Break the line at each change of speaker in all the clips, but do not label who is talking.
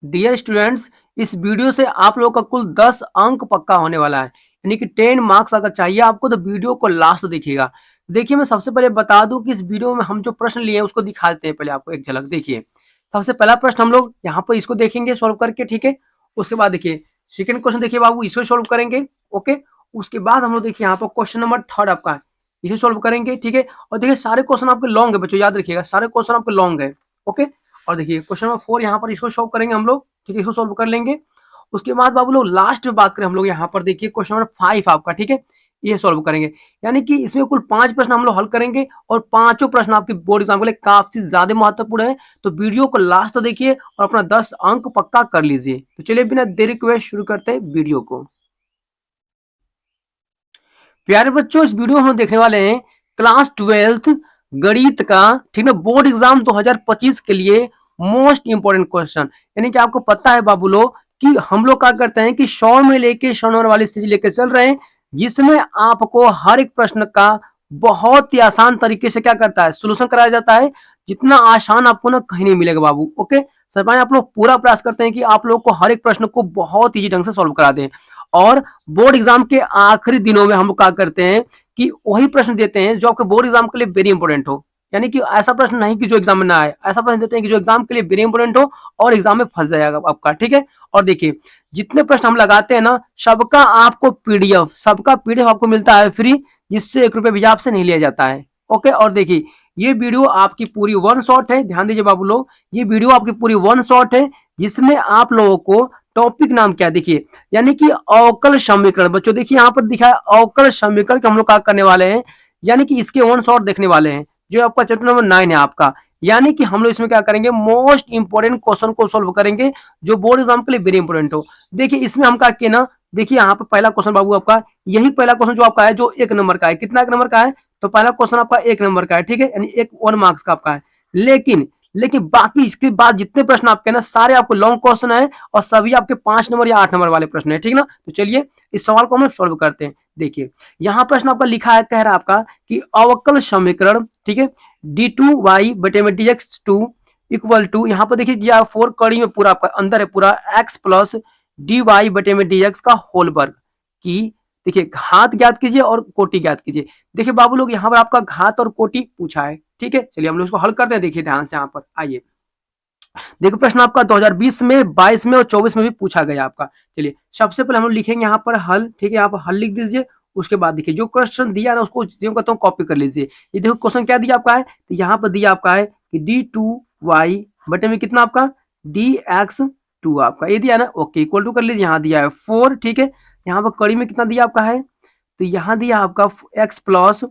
Dear students, इस video से आप लोगों का कुल 10 अंक पक्का होने वाला है, यानी कि 10 मार्क्स अगर चाहिए आपको तो वीडियो को लास्ट देखिएगा। देखिए, मैं सबसे पहले बता दूं कि इस वीडियो में हम जो प्रश्न लिए हैं उसको दिखा देते हैं। पहले आपको एक झलक देखिए। सबसे पहला प्रश्न हम लोग यहाँ पर इसको देखेंगे सोल्व करके, ठीक है। उसके बाद देखिए सेकंड क्वेश्चन, देखिए बाबू इसको सोल्व करेंगे। ओके। उसके बाद हम लोग देखिए यहाँ पर क्वेश्चन नंबर थर्ड आपका है, इसे सोल्व करेंगे, ठीक है। और देखिए सारे क्वेश्चन आपके लॉन्ग है बच्चों, याद रखिएगा सारे क्वेश्चन आपके लॉन्ग है। ओके। और देखिए क्वेश्चन नंबर 4 यहाँ पर इसको सॉल्व करेंगे हम लोग, ठीक है, इसको सॉल्व कर लेंगे। उसके बाद बाबू लोग लास्ट में बात करें हम लोग यहाँ पर देखिए क्वेश्चन नंबर 5 आपका, ठीक है, ये सॉल्व करेंगे। यानी कि इसमें कुल 5 प्रश्न हम लोग हल करेंगे और पांचों प्रश्न आपके बोर्ड एग्जाम के लिए काफी ज्यादा महत्वपूर्ण है। तो वीडियो को लास्ट तक देखिए और अपना 10 अंक पक्का कर लीजिए। तो चलिए बिना देरी के शुरू करते हैं वीडियो को। प्यारे बच्चों, इस वीडियो में हम देखने वाले हैं क्लास 12th गणित का, ठीक है, बोर्ड एग्जाम 2025 के लिए मोस्ट इंपोर्टेंट क्वेश्चन। यानी कि आपको पता है बाबू लोग कि हम लोग क्या करते हैं कि 100 में लेके 100 नंबर वाली स्थिति लेके चल रहे हैं, जिसमें आपको हर एक प्रश्न का बहुत ही आसान तरीके से क्या करता है, सोल्यूशन कराया जाता है। जितना आसान आपको ना कहीं नहीं मिलेगा बाबू। ओके। सर भाई, आप लोग पूरा प्रयास करते हैं कि आप लोग को हर एक प्रश्न को बहुत ईजी ढंग से सॉल्व करा दें। और बोर्ड एग्जाम के आखिरी दिनों में हम लोग क्या करते हैं कि वही प्रश्न देते हैं जो आपके बोर्ड एग्जाम के लिए वेरी इंपॉर्टेंट हो। यानी कि ऐसा प्रश्न नहीं कि जो एग्जाम में ना आए, ऐसा प्रश्न देते हैं कि जो एग्जाम के लिए वेरी इंपॉर्टेंट हो और एग्जाम में फंस जाएगा आपका, ठीक है। और देखिए जितने प्रश्न हम लगाते हैं ना, सबका आपको पीडीएफ, सबका पीडीएफ आपको मिलता है फ्री, जिससे 1 रुपये भी आपसे नहीं लिया जाता है। ओके। और देखिए ये वीडियो आपकी पूरी वन शॉट है, ध्यान दीजिए बाबू लोग, ये वीडियो आपकी पूरी वन शॉट है, जिसमें आप लोगों को टॉपिक नाम क्या है देखिए, यानी कि अवकल समीकरण। बच्चों देखिए यहाँ पर दिखा है अवकल समीकरण के हम लोग क्या करने वाले हैं, यानी कि इसके वन शॉट देखने वाले हैं, जो आपका चैप्टर नंबर 9 है आपका। यानी कि हम लोग इसमें क्या करेंगे, मोस्ट इंपोर्टेंट क्वेश्चन को सोल्व करेंगे जो बोर्ड एग्जाम के लिए वेरी इंपोर्टेंट हो। देखिए इसमें हम क्या किए ना, देखिए यहाँ पर पहला क्वेश्चन बाबू आपका, यही पहला क्वेश्चन जो आपका है, जो 1 नंबर का है। कितना 1 नंबर का है? तो पहला क्वेश्चन आपका 1 नंबर का है, ठीक है, यानी एक 1 मार्क्स का आपका है। लेकिन लेकिन बाकी इसके बाद जितने प्रश्न आपके ना, सारे आपको लॉन्ग क्वेश्चन है और सभी आपके 5 नंबर या 8 नंबर वाले प्रश्न है, ठीक ना। तो चलिए इस सवाल को हम सोल्व करते हैं। देखिए यहाँ प्रश्न आपका लिखा है, कह रहा है आपका कि अवकल समीकरण, ठीक है, d2y बटे में dx2 इक्वल टू, यहाँ पर देखिए 4 कड़ी में पूरा आपका अंदर है पूरा, x प्लस dy बटे में dx का होल वर्ग की, देखिए घात ज्ञात कीजिए और कोटि ज्ञात कीजिए। देखिए बाबू लोग यहाँ पर आपका घात और कोटि पूछा है, ठीक है। चलिए हम लोग इसको हल करते हैं। देखिए ध्यान से यहाँ पर आइए, देखो प्रश्न आपका 2020 में, 22 में और 24 में भी पूछा गया आपका। चलिए सबसे पहले हम लोग लिखेंगे यहाँ पर हल, ठीक है, यहाँ पर हल लिख दीजिए। उसके बाद देखिए जो क्वेश्चन दिया ना उसको जो कहता हूँ कॉपी कर लीजिए। ये देखो क्वेश्चन क्या दिया आपका है, तो यहाँ पर दिया आपका है कि d2y बटे में कितना आपका dx2 आपका, ये दिया ना। ओके, इक्वल टू कर लीजिए, यहाँ दिया है 4, ठीक है। यहाँ पर कड़ी में कितना दिया आपका है, तो यहाँ दिया आपका x प्लस,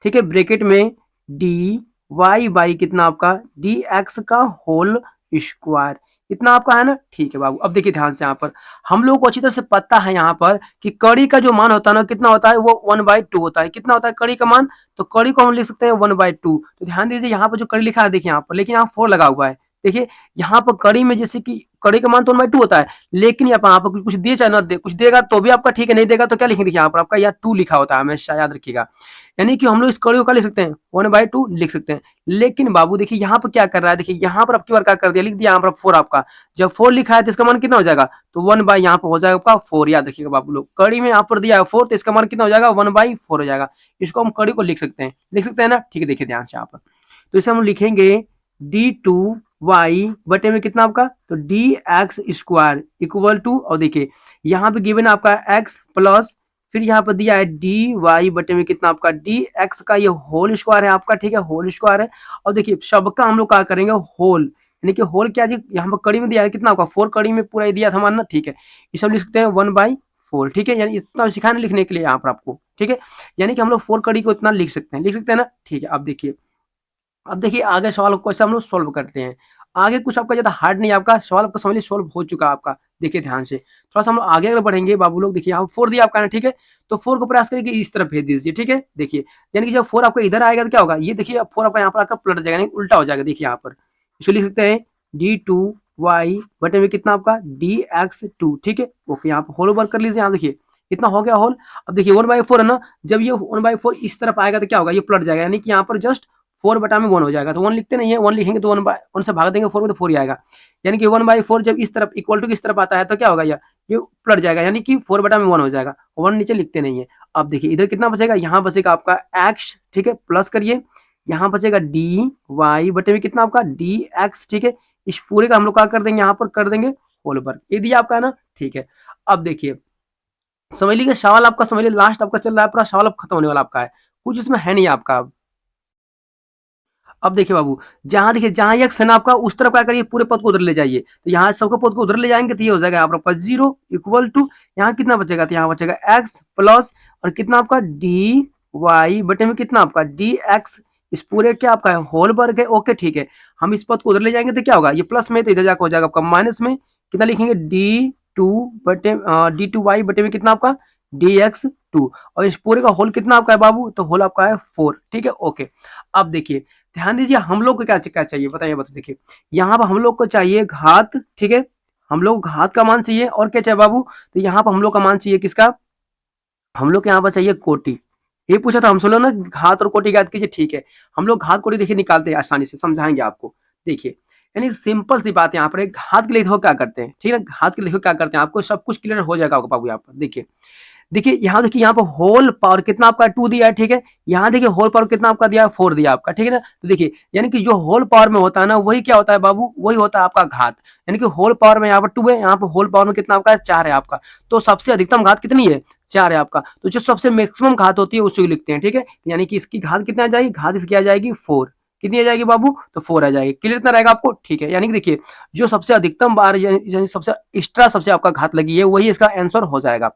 ठीक है, ब्रैकेट में डी वाई बाई कितना आपका डी एक्स का होल स्क्वायर, इतना आपका है ना, ठीक है बाबू। अब देखिए ध्यान से यहाँ पर हम लोगों को अच्छी तरह से पता है यहाँ पर कि कड़ी का जो मान होता है ना, कितना होता है, वो 1/2 होता है। कितना होता है कड़ी का मान, तो कड़ी को हम लिख सकते हैं 1/2। तो ध्यान दीजिए यहाँ पर जो कड़ी लिखा है देखिए यहाँ पर, लेकिन यहाँ 4 लगा हुआ है। देखिए यहाँ पर कड़ी में जैसे कि कड़ी का मान तो 1/2 होता है, लेकिन यहाँ पर कुछ दे चाहे ना दे, कुछ देगा तो भी आपका ठीक है, नहीं देगा तो क्या लिखेंगे, यहाँ पर आपका यहाँ 2 लिखा होता है, हमेशा याद रखिएगा। यानी कि हम लोग इस कड़ी को क्या लिख सकते हैं, 1/2 लिख सकते हैं। लेकिन बाबू देखिए यहाँ पर क्या कर रहा है, देखिए यहाँ पर आपकी बार क्या कर दिया, लिख दिया यहाँ पर 4 आपका। जब 4 लिखा है तो इसका मान कितना हो जाएगा, तो 1 बाई यहाँ पर हो जाएगा आपका 4। याद रखिएगा बाबू लोग, कड़ी में यहाँ पर दिया है 4, तो इसका मान कितना हो जाएगा, 1/4 हो जाएगा। इसको हम कड़ी को लिख सकते हैं, लिख सकते हैं ना, ठीक है। देखिए ध्यान से यहाँ पर, तो इसे हम लिखेंगे d2y बटे में कितना आपका, तो dx² इक्वल टू, और देखिए यहाँ पे गिवन आपका x प्लस, फिर यहाँ पर दिया है dy बटे में कितना आपका dx का ये होल स्क्वायर है आपका, ठीक है, होल स्क्वायर है। और देखिए सबका हम लोग क्या करेंगे, होल, यानी कि होल क्या जी, यहाँ पर कड़ी में दिया है कितना आपका 4, कड़ी में पूरा दिया था मानना, ठीक है। इसे हम लिख सकते हैं 1/4, ठीक है, यानी इतना सिखाने लिखने के लिए यहाँ पर आपको, ठीक है। यानी कि हम लोग 4 कड़ी को इतना लिख सकते हैं, लिख सकते हैं ना, ठीक है। अब देखिए आगे सवाल को कैसे हम लोग सोल्व करते हैं। आगे कुछ आपका ज्यादा हार्ड नहीं, आपका सवाल आपका समझ लीजिए सोल्व हो चुका है आपका। देखिए ध्यान से थोड़ा सा हम लोग आगे अगर बढ़ेंगे बाबू लोग, देखिए यहाँ 4 दिया आपका ना, ठीक है, तो 4 को प्रयास करिए इस तरफ भेज दीजिए, ठीक है। देखिए यानी कि जब 4 आपका इधर आएगा तो क्या होगा, ये देखिए 4 आपका यहाँ पर आकर पलट जाएगा, उल्टा हो जाएगा। देखिए यहाँ पर इसको लिख सकते हैं d2y बटे में कितना आपका dx2, ठीक है। ओके, यहाँ पर होल ओवर कर लीजिए, यहाँ देखिए इतना हो गया होल। अब देखिए 1/4 है ना, जब ये 1/4 इस तरफ आएगा तो क्या होगा, ये पलट जाएगा, यानी कि यहाँ पर जस्ट 4/1 हो जाएगा। तो 1 लिखते नहीं है, 1 लिखेंगे तो 1 से भाग देंगे 4 में तो 4 ही आएगा। यानी कि 1/4 जब इस तरफ इक्वल टू किस तरफ आता है तो क्या होगा, ये पलट जाएगा, यानी कि 4/1 हो जाएगा। 1 नीचे लिखते नहीं है। अब देखिए इधर कितना बचेगा, यहाँ बचेगा आपका x, ठीक है, प्लस करिए, यहाँ बचेगा dy बटे में कितना आपका dx, ठीक है। इस पूरे का हम लोग क्या कर देंगे, यहाँ पर कर देंगे होल वर्ग। ये दिया आपका है ना, ठीक है। अब देखिए समझ लीजिए सवाल आपका, समझ लीजिए लास्ट आपका चल रहा है, पूरा सवाल अब खत्म होने वाला आपका है, कुछ इसमें है नहीं आपका। अब देखिए बाबू, जहां देखिए जहां एक्स है ना आपका, उस तरफ क्या करिए, पूरे पद को उधर ले जाइए। तो यहाँ सबके पद को उधर ले जाएंगे तो ये हो जाएगा यहाँ पर आपका 0 इक्वल टू, यहाँ कितना बचेगा, तो यहाँ बचेगा x प्लस और कितना आपका डी वाई बटे में कितना आपका डी एक्स, इस पूरे क्या आपका है होल वर्ग है। ओके ठीक है, हम इस पद को उधर ले जाएंगे तो क्या होगा, ये प्लस में तो इधर जाकर हो जाएगा आपका माइनस में, कितना लिखेंगे डी टू वाई बटे में कितना आपका dx2, और इस पूरे का होल कितना आपका है बाबू, तो होल आपका है 4, ठीक है। ओके अब देखिए ध्यान दीजिए, हम लोग को क्या क्या चाहिए बताइए, बता देखिए यहाँ पर हम लोग को चाहिए घात, ठीक है, हम लोग घात का मान चाहिए, और क्या चाहिए बाबू, तो यहाँ पर हम लोग का मान चाहिए किसका, हम लोग के यहाँ पर चाहिए कोटि। ये पूछा था हमसे लोग ना, घात और कोटि ज्ञात कीजिए, ठीक है। हम लोग घात कोटि देखिए निकालते हैं आसानी से, समझाएंगे आपको। देखिए यानी सिंपल सी बात है, यहाँ पर एक घात के लिए देखो क्या करते हैं, ठीक है, घात के लिए देखो क्या करते हैं, आपको सब कुछ क्लियर हो जाएगा आपको बाबू। यहाँ पर देखिए देखिए यहाँ पर होल पावर कितना आपका 2 दिया है, ठीक है। यहाँ देखिए होल पावर कितना आपका दिया है, 4 दिया आपका, ठीक है ना। तो देखिए यानी कि जो होल पावर में होता है ना, वही क्या होता है बाबू, वही होता है आपका घात। यानी कि होल पावर में यहाँ पर 2 है, यहाँ पर होल पावर में कितना आपका 4 है आपका। तो सबसे अधिकतम घात कितनी है, 4 है आपका। तो जो सबसे मैक्सिमम घात होती है उसी को लिखते हैं, ठीक है। यानी कि इसकी घात कितनी आ जाएगी, घात इसकी आ जाएगी 4। कितनी आ जाएगी बाबू, तो 4 आ जाएगी। क्लियर इतना रहेगा आपको, ठीक है। यानी कि देखिए जो सबसे अधिकतम बार यानी सबसे एक्स्ट्रा सबसे आपका घात लगी है, वही इसका आंसर हो जाएगा।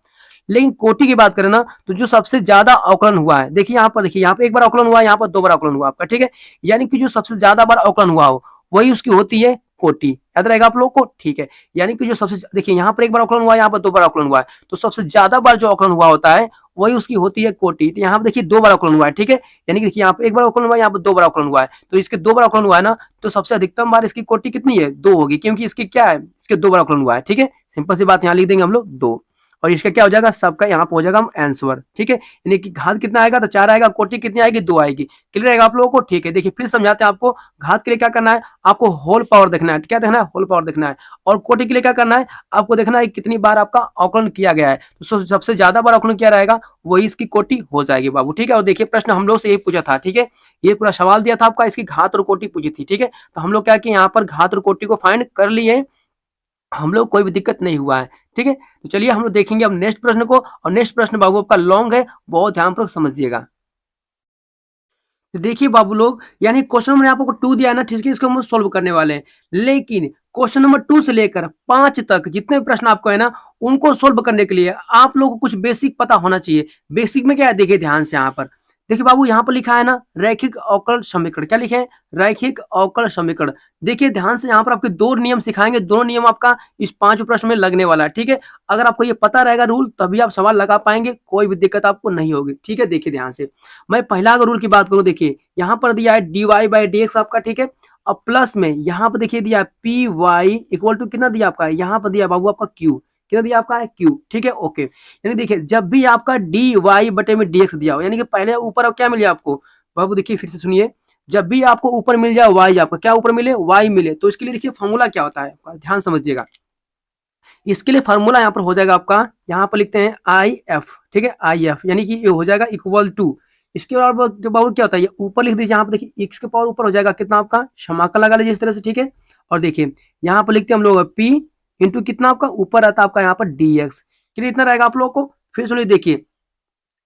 लेकिन कोटि की बात करें ना, तो जो सबसे ज्यादा अवकलन हुआ है, देखिए यहाँ पर एक बार अवकलन हुआ है, यहाँ पर 2 बार अवकलन हुआ आपका, ठीक है। यानी कि जो सबसे ज्यादा बार अवकलन हुआ हो, वही उसकी होती है कोटि। याद रहेगा आप लोगों को, ठीक है। यानी कि जो सबसे देखिए यहाँ पर एक बार अवकलन हुआ है, यहाँ पर 2 बार अवकलन हुआ है, तो सबसे ज्यादा बार जो अवकलन हुआ होता है वही उसकी होती है कोटि। तो यहाँ पर देखिए 2 बार अवकलन हुआ है, ठीक है। यानी कि देखिए यहाँ पर एक बार अवकलन हुआ है, यहाँ पर 2 बार अवकलन हुआ है, तो इसके 2 बार अवकलन हुआ है ना, तो सबसे अधिकतम बार इसकी कोटि कितनी है, 2 होगी, क्योंकि इसकी क्या है, इसके 2 बार अवकलन हुआ है, ठीक है। सिंपल सी बात यहाँ लिख देंगे हम लोग 2, और इसका क्या हो जाएगा, सबका यहाँ पे हो जाएगा आंसर, ठीक है। यानी कि घात कितना आएगा, तो 4 आएगा, कोटि कितनी आएगी, 2 आएगी। क्लियर रहेगा आप लोगों को, ठीक है। देखिए फिर समझाते हैं आपको, घात के लिए क्या करना है, आपको होल पावर देखना है, क्या देखना है, होल पावर देखना है। और कोटि के लिए क्या करना है, आपको देखना है कितनी बार आपका अवकलन किया गया है, तो सबसे ज्यादा बार अवकलन किया रहेगा वही इसकी कोटि हो जाएगी बाबू, ठीक है। और देखिए प्रश्न हम लोग से यही पूछा था, ठीक है, ये पूरा सवाल दिया था आपका, इसकी घात और कोटि पूछी थी, ठीक है। तो हम लोग क्या किए, यहाँ पर घात और कोटि को फाइंड कर लिए, हम लोग कोई भी दिक्कत नहीं हुआ है, ठीक है। तो चलिए हम लोग देखेंगे अब नेक्स्ट प्रश्न को, और नेक्स्ट प्रश्न बाबू आपका लॉन्ग है, बहुत ध्यान पूर्वक समझिएगा। तो देखिए बाबू लोग, यानी क्वेश्चन नंबर यहाँ पर 2 दिया है ना, ठीक है, इसको हम सोल्व करने वाले हैं। लेकिन क्वेश्चन नंबर 2 से लेकर 5 तक जितने भी प्रश्न आपको है ना, उनको सोल्व करने के लिए आप लोगों को कुछ बेसिक पता होना चाहिए। बेसिक में क्या है, देखिए ध्यान से यहाँ पर देखिए बाबू, यहाँ पर लिखा है ना रैखिक अवकल समीकरण, क्या लिखे हैं, रैखिक अवकल समीकरण। देखिए ध्यान से यहाँ पर आपके 2 नियम सिखाएंगे, दोनों नियम आपका इस 5 प्रश्न में लगने वाला है, ठीक है। अगर आपको ये पता रहेगा रूल, तभी आप सवाल लगा पाएंगे, कोई भी दिक्कत आपको नहीं होगी, ठीक है। देखिए ध्यान से, मैं पहला अगर रूल की बात करूं, देखिए यहाँ पर दिया है dy/dx आपका, ठीक है। अब प्लस में यहाँ पर देखिए दिया है py इक्वल टू कितना दिया आपका, यहाँ पर दिया बाबू आपका q, कितना दिया आपका है q, ठीक है। ओके यानी देखिए जब भी आपका dy बटे में dx दिया हो, यानी कि पहले ऊपर क्या मिले आपको बाबू, देखिए फिर से सुनिए, जब भी आपको ऊपर मिल जाए y, आपका क्या ऊपर मिले, y मिले, तो इसके लिए देखिए फॉर्मूला क्या होता है आपका, ध्यान समझिएगा। इसके लिए फॉर्मूला यहाँ पर हो जाएगा आपका, यहाँ पर लिखते हैं आई एफ, ठीक है, आई एफ, यानी कि ये हो जाएगा इक्वल टू, इसके पावर क्या होता है, ये ऊपर लिख दीजिए, यहाँ पर देखिए एक्स के पावर ऊपर हो जाएगा कितना आपका, समाकल लगा लीजिए इस तरह से, ठीक है। और देखिए यहाँ पर लिखते हैं हम लोग पी इंटू कितना आपका ऊपर आता है आपका यहाँ पर डी एक्स, क्लियर इतना रहेगा आप लोगों को। फिर सुनिए देखिए,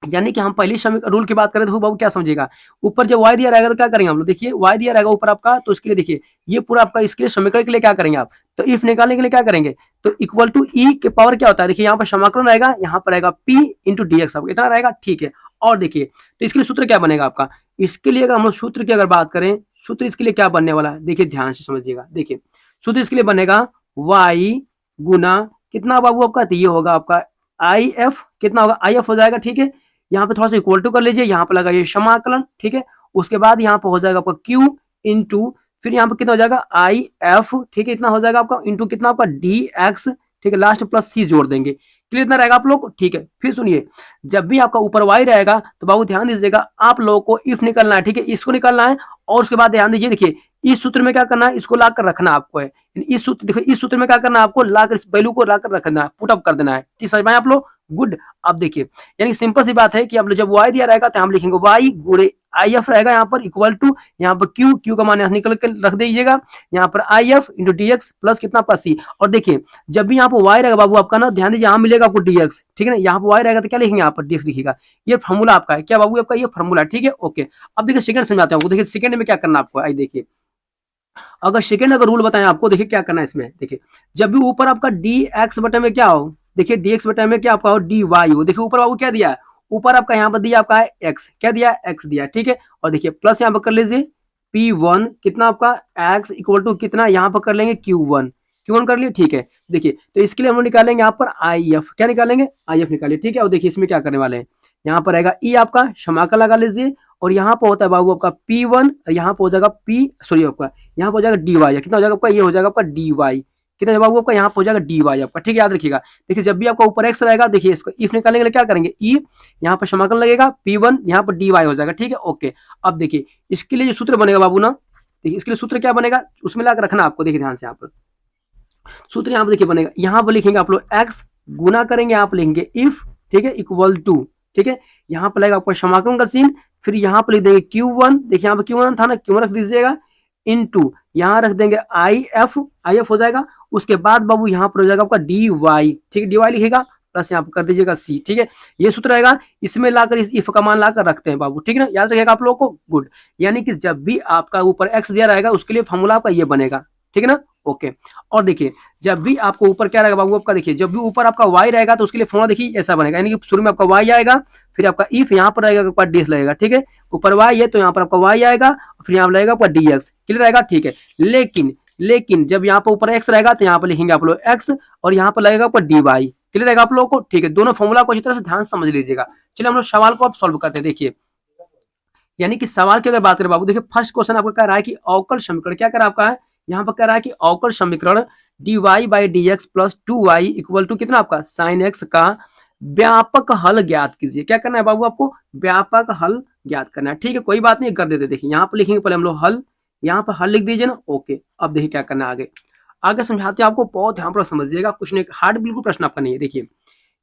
यानी कि हम पहली रूल की बात करें तो बाबू क्या समझेगा, ऊपर जब y दिया रहेगा तो क्या करेंगे हम लोग, देखिए y दिया रहेगा ऊपर आपका, तो इसके लिए देखिए ये पूरा आपका, इसके लिए समीकरण के लिए क्या करेंगे आप, तो इफ निकालने के लिए क्या करेंगे, तो इक्वल टू ई के पावर क्या होता है, देखिए यहाँ पर समाकलन रहेगा, यहाँ पर रहेगा p इंटू डी एक्स, इतना रहेगा, ठीक है। और देखिए तो इसके लिए सूत्र क्या बनेगा आपका, इसके लिए अगर हम लोग सूत्र की अगर बात करें, सूत्र इसके लिए क्या बनने वाला है, देखिए ध्यान से समझिएगा। देखिए सूत्र इसके लिए बनेगा y गुना कितना बाबू आपका, तो ये होगा आपका आई एफ, कितना होगा आई एफ हो जाएगा, ठीक है। यहाँ पे थोड़ा सा इक्वल टू कर लीजिए, यहाँ पे लगाइए समाकलन, ठीक है। उसके बाद यहाँ पे हो जाएगा आपका Q इंटू, फिर यहाँ पे कितना हो जाएगा आई एफ, ठीक है, इतना हो जाएगा आपका इंटू कितना आपका डी एक्स, ठीक है, लास्ट प्लस सी जोड़ देंगे, क्लियर इतना रहेगा आप लोग को? ठीक है, फिर सुनिए, जब भी आपका ऊपर वाई रहेगा तो बाबू ध्यान दीजिएगा, आप लोगों को इफ निकलना है, ठीक है, इसको निकलना है। और उसके बाद ध्यान दीजिए, देखिए इस सूत्र में क्या करना है, इसको लाकर रखना आपको है। इस सूत्र, देखिए इस सूत्र में क्या करना है आपको, लाकर इस वैल्यू को लाकर रखना है, पुट अप कर देना है। ठीक समझ में आया आप लोग? गुड। अब देखिए, यानी सिंपल सी बात है कि आप लोग जब वाई दिया रहेगा तो हम लिखेंगे वाई गुणे आई एफ रहेगा यहाँ पर इक्वल टू, यहाँ पर क्यू, क्यू का मान यहाँ निकल कर रख दीजिएगा, यहाँ पर I F into D x plus कितना आपका सी। और देखिए जब भी यहाँ पर वाई रहेगा बाबू आपका ना, ध्यान दीजिए यहाँ मिलेगा आपको डी एक्स, ठीक है ना, यहाँ पर वाई रहेगा तो क्या लिखेंगे, यहाँ पर डी एक्स लिखिएगा। ये फॉर्मूला आपका है क्या बाबू, आपका ये फॉर्मूला, ठीक है, ओके। अब देखिए सेकंड समझाते हैं आपको, देखिए सेकंड में क्या करना आपको, आई देखिए, अगर सेकंड अगर रूल बताएं आपको, देखिए क्या करना है इसमें, देखिए जब भी ऊपर आपका डी एक्स बटे में क्या हो, देखिए डी एक्स बटे में क्या आपका हो, डी वाई हो। देखिए ऊपर बाबू क्या दिया है, ऊपर आपका यहाँ पर दिया आपका है एक्स, क्या दिया है, एक्स दिया, ठीक है। और देखिए प्लस यहाँ पर कर लीजिए P1 कितना आपका एक्स इक्वल टू कितना, यहाँ पर कर लेंगे Q1, Q1 कर लिए, ठीक है। देखिए तो इसके लिए हम लोग निकालेंगे यहाँ पर आई एफ, क्या निकालेंगे, आई एफ निकालिए, ठीक है। और देखिए इसमें क्या करने वाले हैं, यहाँ पर आएगा ई आपका क्षमाकर लगा लीजिए, और यहाँ पर होता है बाबू आपका P1, यहाँ पर हो जाएगा P, सॉरी आपका यहाँ पर हो जाएगा डी वाई, कितना हो जाएगा आपका, ये हो जाएगा आपका डी वाई, कितना बाबू आपका यहाँ पर हो जाएगा डी वाई आपका, ठीक है, याद रखिएगा। देखिए जब भी आपका ऊपर एक्स रहेगा, देखिए इसको इफ निकालने के लिए क्या करेंगे, ई यहाँ पर समाकलन लगेगा, P1 यहाँ पर डी वाई हो जाएगा, ठीक है, ओके। अब देखिए इसके लिए जो सूत्र बनेगा बाबू ना, देखिए इसके लिए सूत्र क्या बनेगा, उसमें लाकर रखना आपको, देखिए ध्यान से यहाँ पर सूत्र यहाँ पर देखिए बनेगा, यहाँ पर लिखेंगे आप लोग एक्स, गुना करेंगे आप लिखेंगे इफ, ठीक है, इक्वल टू, ठीक है, यहाँ पर लगेगा आपका समाकलन का सीन, फिर यहाँ पर लिख देंगे Q1, देखिए यहाँ पर Q1 था ना, Q1 रख दीजिएगा, इनटू यहाँ रख देंगे आई एफ हो जाएगा। उसके बाद बाबू यहाँ पर हो जाएगा आपका डी वाई, ठीक है, डी वाई लिखेगा, प्लस यहाँ पर कर दीजिएगा सी, ठीक है। ये सूत्र रहेगा, इसमें लाकर इस इफ का मान लाकर रखते हैं बाबू, ठीक है ना, याद रखिएगा आप लोगों को, गुड। यानी कि जब भी आपका ऊपर एक्स दिया रहेगा उसके लिए फॉर्मूला आपका ये बनेगा, ठीक है ना, ओके। और देखिए जब भी आपको ऊपर क्या रहेगा बाबू आपका, देखिए जब भी ऊपर आपका वाई रहेगा तो उसके लिए फॉर्मूला देखिए ऐसा बनेगा, यानी कि शुरू में आपका वाई आएगा, फिर आपका इफ यहाँ पर रहेगा आपका डी लगेगा, ठीक है, ऊपर वाई है तो यहाँ पर आपका वाई आएगा, फिर यहाँ पर लगेगा आपका डी एक्स, क्लियर रहेगा, ठीक है। लेकिन जब यहाँ पर ऊपर एक्स रहेगा तो यहाँ पर लिखेंगे आप लोग एक्स, और यहाँ पर लगेगा आपका डी वाई, क्लियर रहेगा आप लोगों को, ठीक है। दोनों फॉर्मूला को अच्छी तरह से ध्यान से समझ लीजिएगा। चलिए हम लोग सवाल को आप सॉल्व करते हैं। देखिए यानी कि सवाल की अगर बात करें बाबू, देखिए फर्स्ट क्वेश्चन आपका कह रहा है कि अवकल समीकरण, क्या कह रहा है आपका है, यहाँ पर कह रहा है कि अवकल समीकरण D Y by D x plus two Y equal to कितना आपका साइन एक्स का व्यापक हल ज्ञात कीजिए। क्या करना है बाबू आपको, व्यापक हल ज्ञात करना है, ठीक है, कोई बात नहीं, कर देते। देखिए यहाँ पर लिखेंगे पहले हम लोग हल, यहाँ पर हल लिख दीजिए ना, ओके। अब देखिए क्या करना है आगे, आगे समझाते हैं आपको, बहुत ध्यान पर समझिएगा, कुछ नहीं हार्ड बिल्कुल प्रश्न आपका नहीं है। देखिए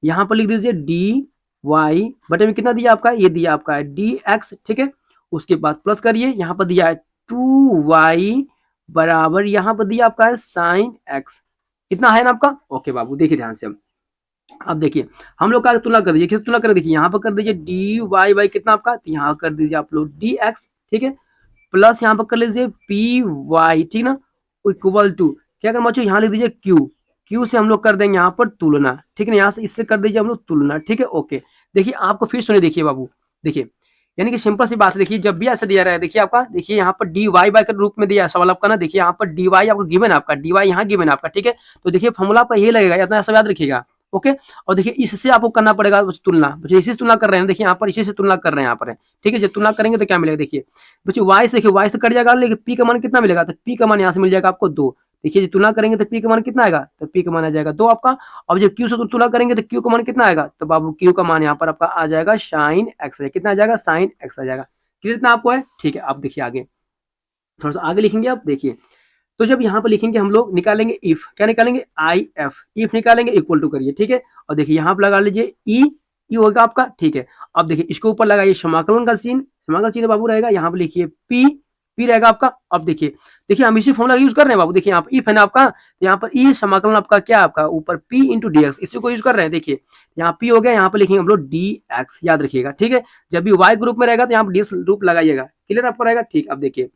यहाँ पर लिख दीजिए डी वाई बटे में कितना दिया आपका, ये दिया आपका है डी एक्स, ठीक है। उसके बाद प्लस करिए, यहाँ पर दिया है टू वाई बराबर, यहाँ पर दिया आपका है साइन एक्स, इतना है ना आपका, ओके बाबू। देखिए ध्यान से अब देखिए हम लोग का तुलना कर दीजिए, तुलना कर देखिए, यहाँ पर कर दीजिए डी वाई बाई कितना आपका, तो यहाँ कर दीजिए आप लोग डी एक्स, ठीक है, प्लस यहाँ पर कर लीजिए पी वाई, ठीक ना, इक्वल टू क्या कर बच्चों, यहाँ लिख दीजिए क्यू, क्यू से हम लोग कर देंगे यहाँ पर तुलना, ठीक है ना, यहाँ से इससे कर दीजिए हम लोग तुलना, ठीक है, ओके। देखिए आपको फिर सुनिए, देखिए बाबू, देखिए यानी कि सिंपल सी बात है, देखिए जब भी ऐसे दिया रहा है, देखिए आपका, देखिए यहाँ पर डी वाई बाई के रूप में दिया है सवाल आपका ना, देखिए यहाँ पर डी वाई आपको गिवन है, आपका डी वाई यहाँ गिवन है आपका, ठीक है। तो देखिए फॉर्मूला आपका ये लगेगा, इतना सब याद रखिएगा, ओके। और देखिए इससे आपको करना पड़ेगा तुलना, इसी से तुलना कर रहे हैं, देखिए यहाँ पर इसी से तुलना कर रहे हैं यहाँ पर, ठीक है। जब तुलना करेंगे तो क्या मिलेगा, देखिए बच्चों वाई से, देखिए वाई से कट जाएगा, लेकिन पी का मान कितना मिलेगा, तो पी का मान यहाँ से मिल जाएगा आपको 2। देखिए जब तुलना करेंगे तो पी का मान कितना आएगा, तो पी का मान आ जाएगा 2 आपका। अब जब क्यू से तुलना करेंगे तो क्यू का मान कितना आएगा, तो बाबू क्यू का मान यहाँ पर आपका आ जाएगा साइन एक्स, कितना आ जाएगा, साइन एक्स आ जाएगा, क्लियर इतना आपको है, ठीक है। आप देखिए आगे थोड़ा सा आगे लिखेंगे आप, देखिए तो जब यहाँ पर लिखेंगे हम लोग निकालेंगे इफ, क्या निकालेंगे आई एफ, इफ निकालेंगे इक्वल टू करिए, ठीक है। और देखिए यहाँ पर लगा लीजिए ई होगा आपका, ठीक है। अब देखिए इसके ऊपर लगाइए समाकलन का सीन, समाकलन चिन्ह बाबू रहेगा, यहाँ पर लिखिए पी रहेगा आपका। अब देखिए हम इसी फॉर्मूला यूज कर रहे हैं बाबू, देखिए यहाँ पर इफ है ना आपका, तो यहाँ पर ई समाकलन आपका क्या आपका ऊपर पी इंटू डी एक्स, इसी को यूज कर रहे हैं। देखिए यहाँ पी हो गया, यहाँ पर लिखेंगे हम लोग डी एक्स, याद रखिएगा, ठीक है। जब भी वाई ग्रुप में रहेगा तो यहाँ पर डी एक्स ग्रुप लगाइएगा, क्लियर आपको रहेगा, ठीक। अब देखिए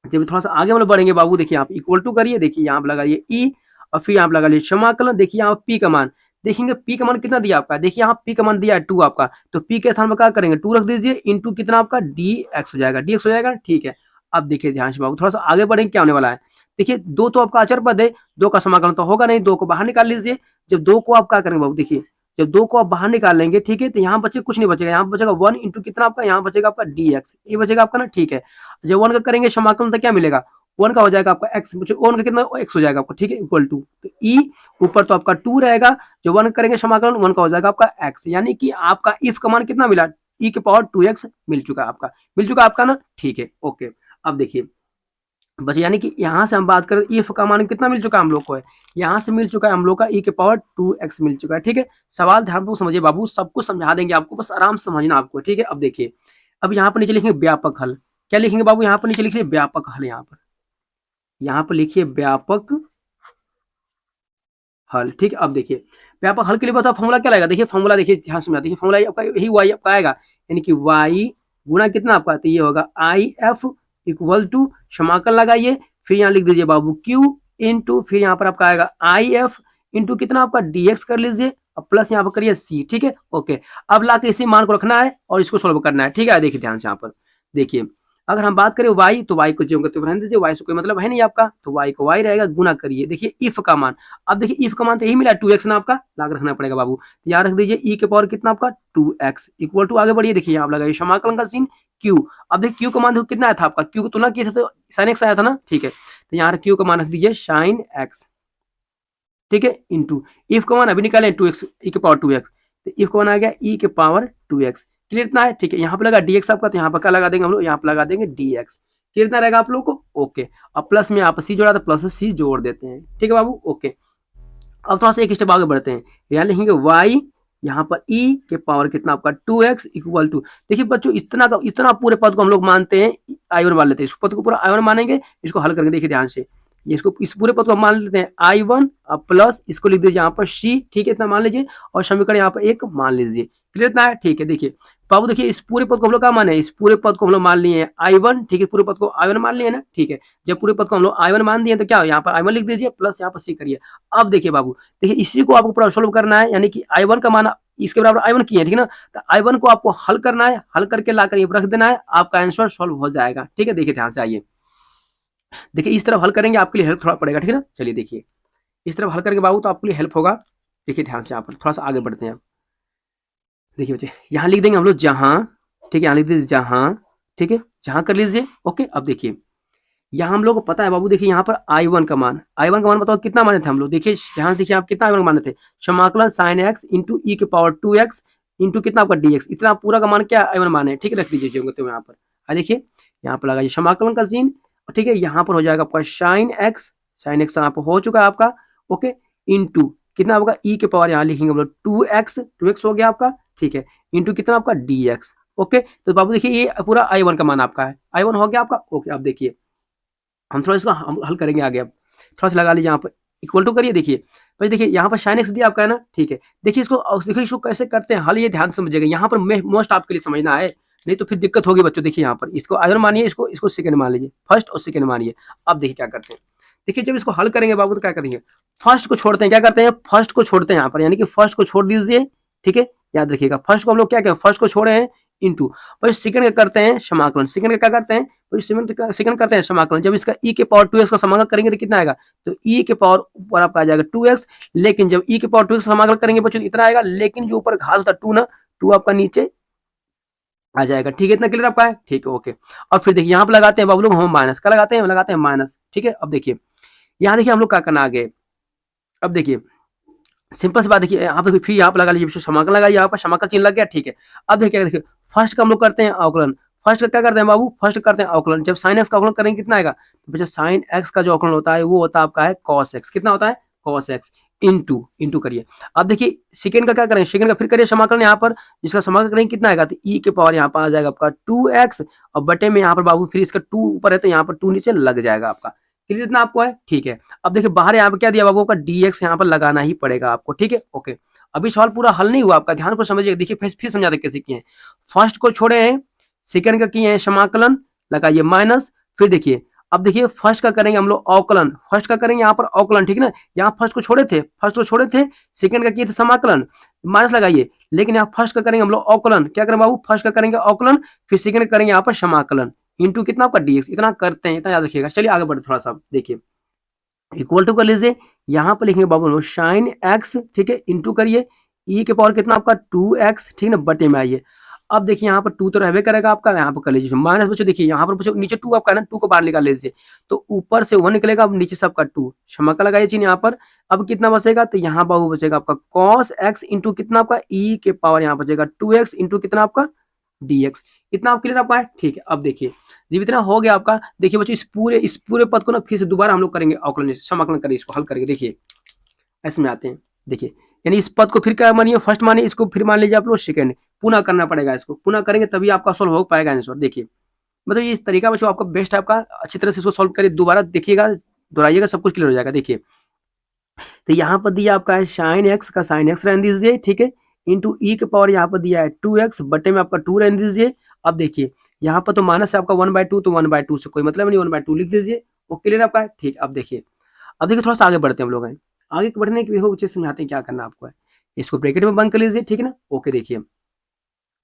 जब थोड़ा सा आगे हम लोग बढ़ेंगे बाबू, देखिए यहाँ इक्वल टू करिए, देखिए यहाँ पर लगाइए ई, और फिर यहाँ पर लगा लीजिए समाकलन, देखिए यहाँ पी का मान, देखेंगे पी का मान कितना दिया आपका, देखिए यहाँ पी का मान दिया है 2 आपका, तो पी के स्थान पर क्या करेंगे 2 रख दीजिए, इंटू कितना आपका डी एक्स हो जाएगा, डी एक्स हो जाएगा, ठीक है। अब देखिए ध्यान से बाबू थोड़ा सा आगे बढ़ेंगे, क्या होने वाला है, देखिए 2 तो आपका अचर पद है, 2 का समाकलन तो होगा नहीं, 2 को बाहर निकाल लीजिए। जब 2 को आप क्या करेंगे बाबू, देखिए जब 2 को आप बाहर निकाल लेंगे, ठीक है, तो यहाँ बचे कुछ नहीं बचेगा, यहाँ बचेगा 1 इंटू कितना आपका, यहाँ बचेगा आपका डी एक्स, ये बचेगा आपका ना, ठीक है। जब 1 का करेंगे समाकलन तो क्या मिलेगा, वन का हो जाएगा आपका एक्स, वन का कितना एक्स हो जाएगा आपका, ठीक है, इक्वल टू, तो ई ऊपर तो आपका 2 रहेगा, जो 1 करेंगे समाकलन 1 का हो जाएगा आपका एक्स, यानी कि आपका इफ का मान कितना मिला, ई के पावर 2x मिल चुका है आपका, मिल चुका आपका ना, ठीक है, ओके। अब देखिए बस, यानी कि यहाँ से हम बात करें इफ का मान कितना मिल चुका है हम लोग को है, यहाँ से मिल चुका है हम लोग का ई के पावर 2x मिल चुका है, ठीक है। सवाल ध्यानपूर्वक समझिए बाबू, सब कुछ समझा देंगे आपको, बस आराम से समझना आपको, ठीक है। अब देखिए, अब यहाँ पर नीचे लिखेंगे व्यापक हल, क्या लिखेंगे बाबू, यहाँ पर नीचे लिखिए व्यापक हल, यहाँ पर लिखिए व्यापक हल, ठीक है। अब देखिए व्यापक हल के लिए बताओ फॉर्मूला क्या लगेगा, देखिए फॉर्मूला देखिए ध्यान से, देखिए फॉर्मूला आपका यही वाई आपका आएगा, यानी कि वाई गुना कितना आपका, तो ये होगा आई एफ इक्वल टू, समाकल लगाइए, फिर यहाँ लिख दीजिए बाबू क्यू इंटू, फिर यहाँ पर आपका आएगा आई एफ इंटू कितना आपका डी एक्स कर लीजिए, और प्लस यहाँ पर करिए सी, ठीक है, ओके। अब ला के इसी मान को रखना है और इसको सोल्व करना है, ठीक है। देखिए ध्यान से यहाँ पर देखिए, अगर हम बात करें y, तो y को जो करते रहने दीजिए, y से कोई मतलब है नहीं आपका, तो y को y रहेगा, गुना करिए, देखिए इफ का मान, अब देखिए इफ का मान तो यही मिला 2x ना आपका, लाग रखना पड़ेगा बाबू, तो यहाँ रख दीजिए ई के पावर कितना आपका 2x इक्वल टू, आगे बढ़िए, देखिए यहाँ लगाइए समाकलन का सीन q, अब देखिए q का मान देखो कितना आया था आपका, q को तुलना किया था तो साइन x आया था ना, ठीक है, तो यहाँ q का मान रख दीजिए साइन x, ठीक है, इंटू इफ का मान अभी निकाले 2x ई के पावर 2x, तो इफ का मान आ गया ई के पावर 2x, क्लियर इतना है, ठीक है। यहाँ पे लगा dx आपका, तो यहाँ पर क्या लगा देंगे हम लोग, यहाँ पे लगा देंगे dx, क्लियर इतना रहेगा आप लोग को, ओके। अब प्लस में आप सी जोड़ा तो प्लस सी जोड़ देते हैं, ठीक है बाबू, ओके। अब थोड़ा सा एक स्टेप आगे बढ़ते हैं, यहाँ लिखेंगे y, यहाँ पर e के पावर कितना आपका 2x इक्वल टू, देखिए बच्चों इतना पूरे पद को हम लोग मानते हैं i1 मान लेते हैं, इस पद को पूरा i1 मानेंगे, इसको हल करेंगे, देखिए ध्यान से, इसको इस पूरे पद को हम मान लेते हैं i1 और प्लस इसको लिख दीजिए यहाँ पर c, ठीक है, इतना मान लीजिए, और समीकरण यहाँ पर एक मान लीजिए, क्लियर इतना है, ठीक है। देखिए बाबू देखिए इस पूरे पद को हम लोग क्या माने, इस पूरे पद को हम लोग मान लिए i1, ठीक है, पूरे पद को i1 मान लिए ना, ठीक है। जब पूरे पद को हम लोग i1 मान दिए तो क्या यहाँ पर i1 लिख दीजिए, प्लस यहाँ पर c करिए। अब देखिए बाबू, देखिए इसी को आपको पूरा सोल्व करना है, यानी कि i1 का मान इसके बराबर i1 किए, ठीक है ना, तो i1 को आपको हल करना है, हल करके लाकर ये रख देना है, आपका आंसर सॉल्व हो जाएगा, ठीक है। देखिए ध्यान से आइए, देखिए इस तरफ हल करेंगे, आपके लिए हेल्प थोड़ा पड़ेगा, ठीक है ना, चलिए देखिए इस तरफ हल करके बाबू तो आपके लिए हेल्प होगा, देखिए ध्यान से, यहाँ पर थोड़ा सा आगे बढ़ते हैं। देखिए बच्चे यहाँ लिख देंगे हम लोग जहां, ठीक है, यहाँ लिख दीजिए जहां, ठीक है, जहां कर लीजिए, ओके। अब देखिए यहाँ हम लोग को पता है बाबू, देखिए यहाँ पर i1 का मान, i1 का मान बताओ कितना माने थे हम लोग, देखिए ध्यान से देखिए आप कितना i1 माने थे, समाकलन साइन x इंटू ई के पावर 2x इंटू कितना आपका dx, इतना पूरा का मान क्या i1 माने, ठीक है, रख दीजिए तो यहाँ पर देखिए यहाँ पर लगाइए समाकलन का सीन, ठीक है, यहाँ पर हो जाएगा आपका साइन एक्स यहाँ पर हो चुका है आपका, ओके, इंटू कितना आपका ई के पावर यहाँ लिखेंगे हम लोग 2x हो गया आपका, ठीक है, इंटू कितना आपका dx, ओके। तो बाबू देखिए ये पूरा i1 का मान आपका है, i1 हो गया आपका, ओके। अब देखिए हम थोड़ा इसका हम हल करेंगे आगे, अब थोड़ा सा लगा लीजिए यहाँ पर इक्वल टू करिए, देखिए भाई देखिए यहाँ पर साइन एक्स दिया आपका है ना, ठीक है, देखिए इसको कैसे करते हैं हल, ये ध्यान समझिएगा, यहाँ पर मोस्ट आपके लिए समझना है, नहीं तो फिर दिक्कत होगी बच्चों। देखिए यहाँ पर इसको आयरन मानिए, इसको सेकंड मान लीजिए, फर्स्ट और सेकंड मानिए। अब देखिए क्या करते हैं, देखिए जब इसको हल करेंगे बाबू तो क्या करेंगे, फर्स्ट को छोड़ते हैं, क्या करते हैं फर्स्ट को छोड़ते हैं यहाँ पर, यानी कि फर्स्ट को छोड़ दीजिए, ठीक है, याद रखिएगा फर्स्ट को हम लोग क्या करें, फर्स्ट को छोड़े हैं इंटू, भाई सेकंड का करते हैं समाकलन, सेकंड का क्या करते हैं भाई सेकंड करते हैं समाकलन, जब इसका ई के पावर 2x का समाकलन करेंगे तो कितना आएगा, तो ई के पावर ऊपर आपका आ जाएगा 2x, लेकिन जब ई के पावर 2x का समाकलन करेंगे बच्चों इतना आएगा, लेकिन जो ऊपर घात होता है 2 ना, 2 आपका नीचे आ जाएगा, ठीक है, इतना क्लियर आपका है, ठीक है, ओके। अब फिर देखिए यहाँ पे लगाते हैं बाबू लोग हम माइनस का लगाते हैं माइनस, ठीक है। अब देखिए यहाँ देखिए हम लोग क्या करना आगे, अब देखिए सिंपल सी बात, देखिए यहाँ पे फिर यहाँ पे लगा लीजिए समाकलन लगाइए, यहाँ पर समाकलन चिन्ह लग गया, ठीक है। अब देखिए फर्स्ट का हम लोग करते हैं अवकलन, फर्स्ट का क्या करते हैं बाबू, फर्स्ट करते हैं अवकलन, जब साइन एक्स का अवकलन करेंगे कितना आएगा, तो बच्चा साइन एक्स का जो अवकलन होता है वो होता है आपका है कॉस एक्स, कितना होता है कॉस एक्स इंटू करिए। अब देखिए सेकंड का क्या करें, सेकंड का फिर करिए समाकलन, यहाँ पर जिसका समाकलन करेंगे कितना आएगा, तो ई के पावर यहाँ पर आ जाएगा आपका 2x, और बटे में यहाँ पर बाबू फिर इसका 2 ऊपर है तो यहाँ पर 2 नीचे लग जाएगा आपका, क्लियर इतना आपको है, ठीक है। अब देखिए बाहर यहाँ पे क्या दिया बाबू का dx यहाँ पर लगाना ही पड़ेगा आपको, ठीक है, ओके। अभी सवाल पूरा हल नहीं हुआ आपका, ध्यान को समझिए, देखिए फिर समझाते कैसे किए हैं, फर्स्ट को छोड़े हैं, सेकंड का किए हैं समाकलन, लगाइए माइनस, फिर देखिए अब देखिए फर्स्ट का करेंगे हम लोग अवकलन, फर्स्ट का करेंगे यहाँ पर अवकलन, ठीक है ना, यहाँ फर्स्ट को छोड़े थे, सेकंड का किए थे समाकलन, माइनस लगाइए, लेकिन यहाँ फर्स्ट का करेंगे हम लोग अवकलन, क्या करें बाबू फर्स्ट का करेंगे अवकलन, फिर सेकंड का करेंगे यहाँ पर समाकलन इंटू कितना आपका dx, इतना करते हैं, इतना याद रखिएगा। चलिए आगे बढ़ते थोड़ा सा, देखिए इक्वल टू कर लीजिए, यहाँ पर लिखेंगे बाबू साइन एक्स, ठीक है, इंटू करिए ई के पावर कितना आपका 2x, ठीक है ना, बटे में आइए। अब देखिए यहाँ पर 2 तो रहबे करेगा आपका, यहाँ पर कर लीजिए माइनस। बच्चों देखिए यहाँ पर बच्चों नीचे 2 आपका है ना, 2 को बाहर निकाल लीजिए, तो ऊपर से 1 निकलेगा, अब नीचे से आपका 2 क्षमा लगाइए चिन्ह यहाँ पर। अब कितना बचेगा, तो यहाँ बाबू बचेगा आपका cos x इंटू कितना आपका e के पावर यहाँ बचेगा 2x इंटू कितना आपका dx। इतना आप क्लियर आपका है, ठीक है। अब देखिए जब इतना हो गया आपका, देखिए बच्चों इस पूरे पद को ना फिर से दोबारा हम लोग करेंगे अवकलन, समाकलन करेंगे इसको हल करके। देखिए ऐसे में आते हैं, देखिए यानी इस पद को फिर क्या मानिए, फर्स्ट मानिए, इसको फिर मान लीजिए आप लोग सेकंड, पुनः करना पड़ेगा, इसको पुनः करेंगे तभी आपका सोल्व हो पाएगा आंसर। देखिए मतलब ये इस तरीका बच्चों आपका बेस्ट है, आपका अच्छी तरह से इसको सोल्व करिए, दोबारा देखिएगा, दोहराइएगा, सब कुछ क्लियर हो जाएगा। देखिए तो यहाँ पर दिया आपका है साइन एक्स का साइन एक्स रहने दीजिए, ठीक है, इंटू ई के पावर यहाँ पर दिया है 2x, बटे में आपका 2 रहने दीजिए। अब देखिए यहाँ पर तो माइनस है आपका 1/2, तो 1/2 से कोई मतलब नहीं, 1/2 लिख दीजिए, वो क्लियर आपका है, ठीक। अब देखिए थोड़ा सा आगे बढ़ते हैं हम लोग हैं, आगे बढ़ने के देखो बच्चे समझाते हैं क्या करना आपको है। इसको ब्रैकेट में बंद कर लीजिए, ठीक है ना, ओके।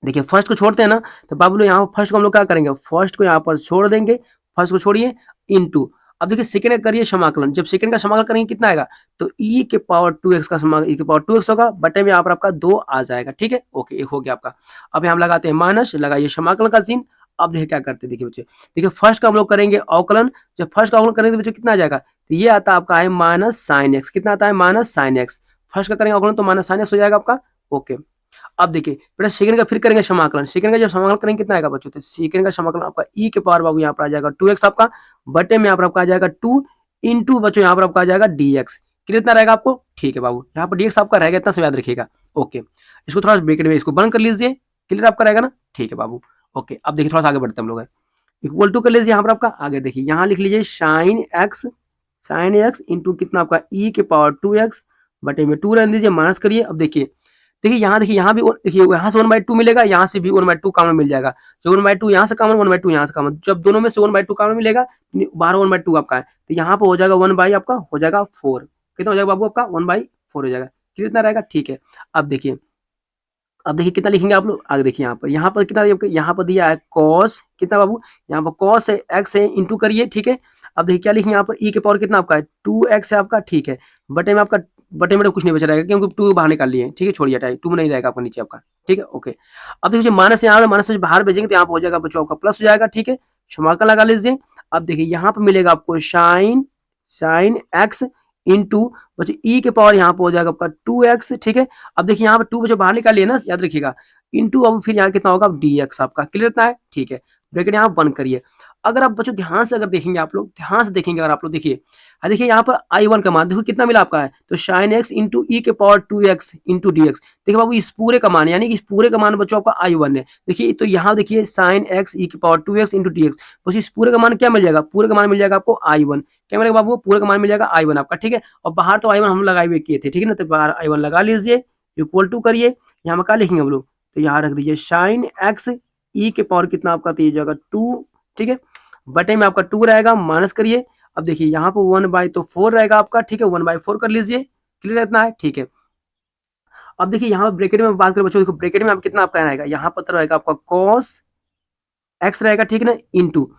देखिए फर्स्ट को छोड़ते हैं ना, तो बाबू लोग यहाँ फर्स्ट को हम लोग क्या करेंगे, फर्स्ट को यहाँ पर छोड़ देंगे, फर्स्ट को छोड़िए इनटू। अब देखिए सेकंड का करिए समाकलन, जब सेकंड का समाकलन करेंगे कितना आएगा, तो e के पावर 2x का समाकलन e के पावर 2x होगा, बटे में यहाँ पर आपका 2 आ जाएगा, ठीक है, ओके, एक हो गया आपका। अब यहाँ हम लगाते हैं माइनस, लगाइए समाकलन का चिन्ह। अब देखिए क्या करते हैं, देखिए बच्चे, देखिए फर्स्ट का हम लोग करेंगे अवकलन, जब फर्स्ट का अवकलन करेंगे तो बच्चों कितना आ जाएगा, तो ये आता है आपका है माइनस साइन एक्स, कितना आता है माइनस साइन एक्स। फर्स्ट का करेंगे अवकलन तो माइनस साइन एक्स हो जाएगा आपका, ओके। अब देखिए बेटा सेकंड का फिर करेंगे समाकलन, सेकंड का जब समाकलन करेंगे कितना आएगा बच्चों, तो सेकंड का समाकलन आपका e के पावर बाबू यहाँ पर आ जाएगा 2x आपका, बटे में यहाँ पर आपका आ जाएगा 2 इंटू बच्चों यहाँ पर आपका आ जाएगा dx। कितना रहेगा आपको, ठीक है बाबू, यहाँ पर dx आपका रहेगा, इतना से याद रखिएगा, ओके। इसको थोड़ा ब्रैकेट में इसको बंद कर लीजिए, क्लियर आपका रहेगा ना, ठीक है बाबू, ओके। अब देखिए थोड़ा सा आगे बढ़ते हैं हम लोग, इक्वल टू कर लीजिए यहाँ पर आपका, आगे देखिए यहाँ लिख लीजिए साइन एक्स इंटू कितना आपका e के पावर 2x, बटे में 2 रहने दीजिए, माइनस करिए। अब देखिए यहाँ भी देखिए यहाँ से 1/2 मिलेगा, यहाँ से भी 1/2 कॉमन मिल जाएगा, जो 1/2 यहाँ से कॉमन, 1/2 यहाँ से कॉमन, जब दोनों में से 1/2 कॉमन मिलेगा, बाहर 1/2 आपका है, तो यहाँ पर हो जाएगा 1 आपका हो जाएगा 4, कितना हो जाएगा बाबू आपका 1/4 हो जाएगा, कितना रहेगा, ठीक है। अब देखिए कितना लिखेंगे आप लोग, आगे देखिए यहाँ पर कितना, यहाँ पर दिया है कॉस कितना बाबू, यहाँ पर कॉस है एक्स है इंटू करिए, ठीक है। अब देखिए क्या लिखेंगे यहाँ पर, ई के पावर कितना आपका है 2x है आपका, ठीक है, बटे में आपका, बटे में तो कुछ नहीं बच रहेगा क्योंकि 2 बाहर निकाल लिए, ठीक है, छोड़िए हटाइए, 2 नहीं रहेगा आपका नीचे आपका, ठीक है, ओके। अब देखिए माइनस यहाँ माइनस से बाहर भेजेंगे तो यहाँ पर हो जाएगा बच्चों आपका प्लस हो जाएगा, ठीक है, समाकलन लगा लीजिए। अब देखिए यहाँ पर मिलेगा आपको साइन एक्स इंटू बच्चे ई के पावर यहाँ पर हो जाएगा आपका 2x, ठीक है। अब देखिए यहाँ पर 2 बच्चे बाहर निकालिए ना, याद रखिएगा, इंटू अब फिर यहाँ कितना होगा dx आपका, क्लियर इतना है, ठीक है, ब्रैकेट यहाँ बंद करिए। अगर आप बच्चों ध्यान से अगर देखेंगे, आप लोग ध्यान से देखेंगे, अगर आप लोग देखिए यहाँ पर i1 का मान देखो कितना मिला आपका है, तो साइन एक्स इंटू ई के पावर 2x इंटू dx। देखिए बाबू इस पूरे का मान, यानी कि इस पूरे का मान बच्चों आपका i1 है। देखिए तो यहाँ देखिए साइन एक्स ई के पावर 2x इंटू dx, बस इस पूरे का मान क्या मिल जाएगा, पूरे का मान मिल जाएगा आपको i1, क्या मिलेगा बाबू, पूरे का मान मिल जाएगा i1 आपका, ठीक है। और बाहर तो i1 हम लगाए हुए किए थे, ठीक है ना, तो बाहर i1 लगा लीजिए, इक्वल टू करिए, यहाँ पर क्या लिखेंगे हम लोग, तो यहाँ रख दीजिए साइन एक्स ई के पावर कितना आपका, तो ये जाएगा 2, ठीक है, बटे में आपका 2 रहेगा, माइनस करिए। अब देखिए यहाँ पर 1/4 रहेगा आपका, ठीक है, 1/4 कर लीजिए, क्लियर इतना है, ठीक है। अब देखिए यहाँ पर ब्रैकेट में बात करें बच्चों, देखो ब्रैकेट में आप कितना आपका रहेगा, यहाँ पर रहेगा आपका cos x रहेगा, ठीक है ना, इंटू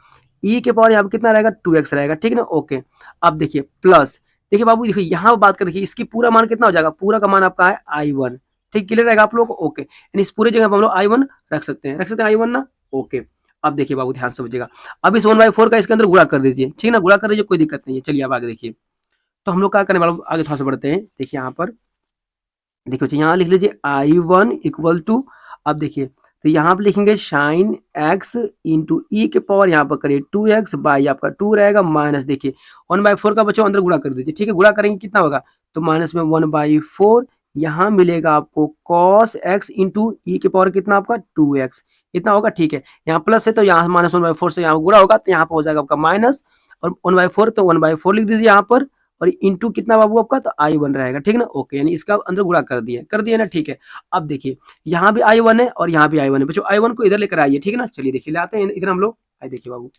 ई के पावर यहाँ पर कितना रहेगा 2x रहेगा, ठीक है ना, ओके। अब देखिए प्लस, देखिए बाबू देखिए यहाँ बात कर, देखिए इसकी पूरा मान कितना हो जाएगा, पूरा का मान आपका है i1, ठीक, क्लियर रहेगा आप लोग को, ओके, यानी इस पूरे जगह पर हम लोग i1 रख सकते हैं i1 ना, ओके। अब देखिए बाबू ध्यान से समझिएगा, अब इस 1/4 का इसके अंदर गुणा कर दीजिए, ठीक है ना, गुणा कर दीजिए, कोई दिक्कत नहीं है। चलिए अब आगे देखिए, तो हम लोग क्या करने वाले, आगे थोड़ा सा बढ़ते हैं। देखिए यहाँ पर देखिए बच्चे यहाँ लिख लीजिए i1 इक्वल टू, अब देखिए तो यहाँ पर लिखेंगे साइन एक्स इंटू ई के पावर यहाँ पर करिए 2x बाई आपका 2 रहेगा, माइनस देखिए 1/4 का बच्चों अंदर गुणा कर दीजिए, ठीक है, गुणा करेंगे कितना होगा, तो माइनस में 1/4, यहाँ मिलेगा आपको cos x इंटू ई के पावर कितना आपका 2x, इतना होगा, ठीक है। यहाँ प्लस है तो यहाँ माइनस 1/4 से यहाँ गुणा होगा, तो यहाँ पर हो जाएगा आपका माइनस, और 1/4 तो 1/4 लिख दीजिए यहाँ पर, और इंटू कितना बाबू आपका, तो i1 रहेगा, ठीक है ना, ओके, यानी इसका अंदर गुणा कर दिए ना, ठीक है। अब देखिए यहाँ भी i1 है और यहाँ भी i1 है बच्चों, i1 को इधर लेकर आइए, ठीक है ना, चलिए देखिए लाते हैं इधर हम लोग, आइए देखिए बाबू,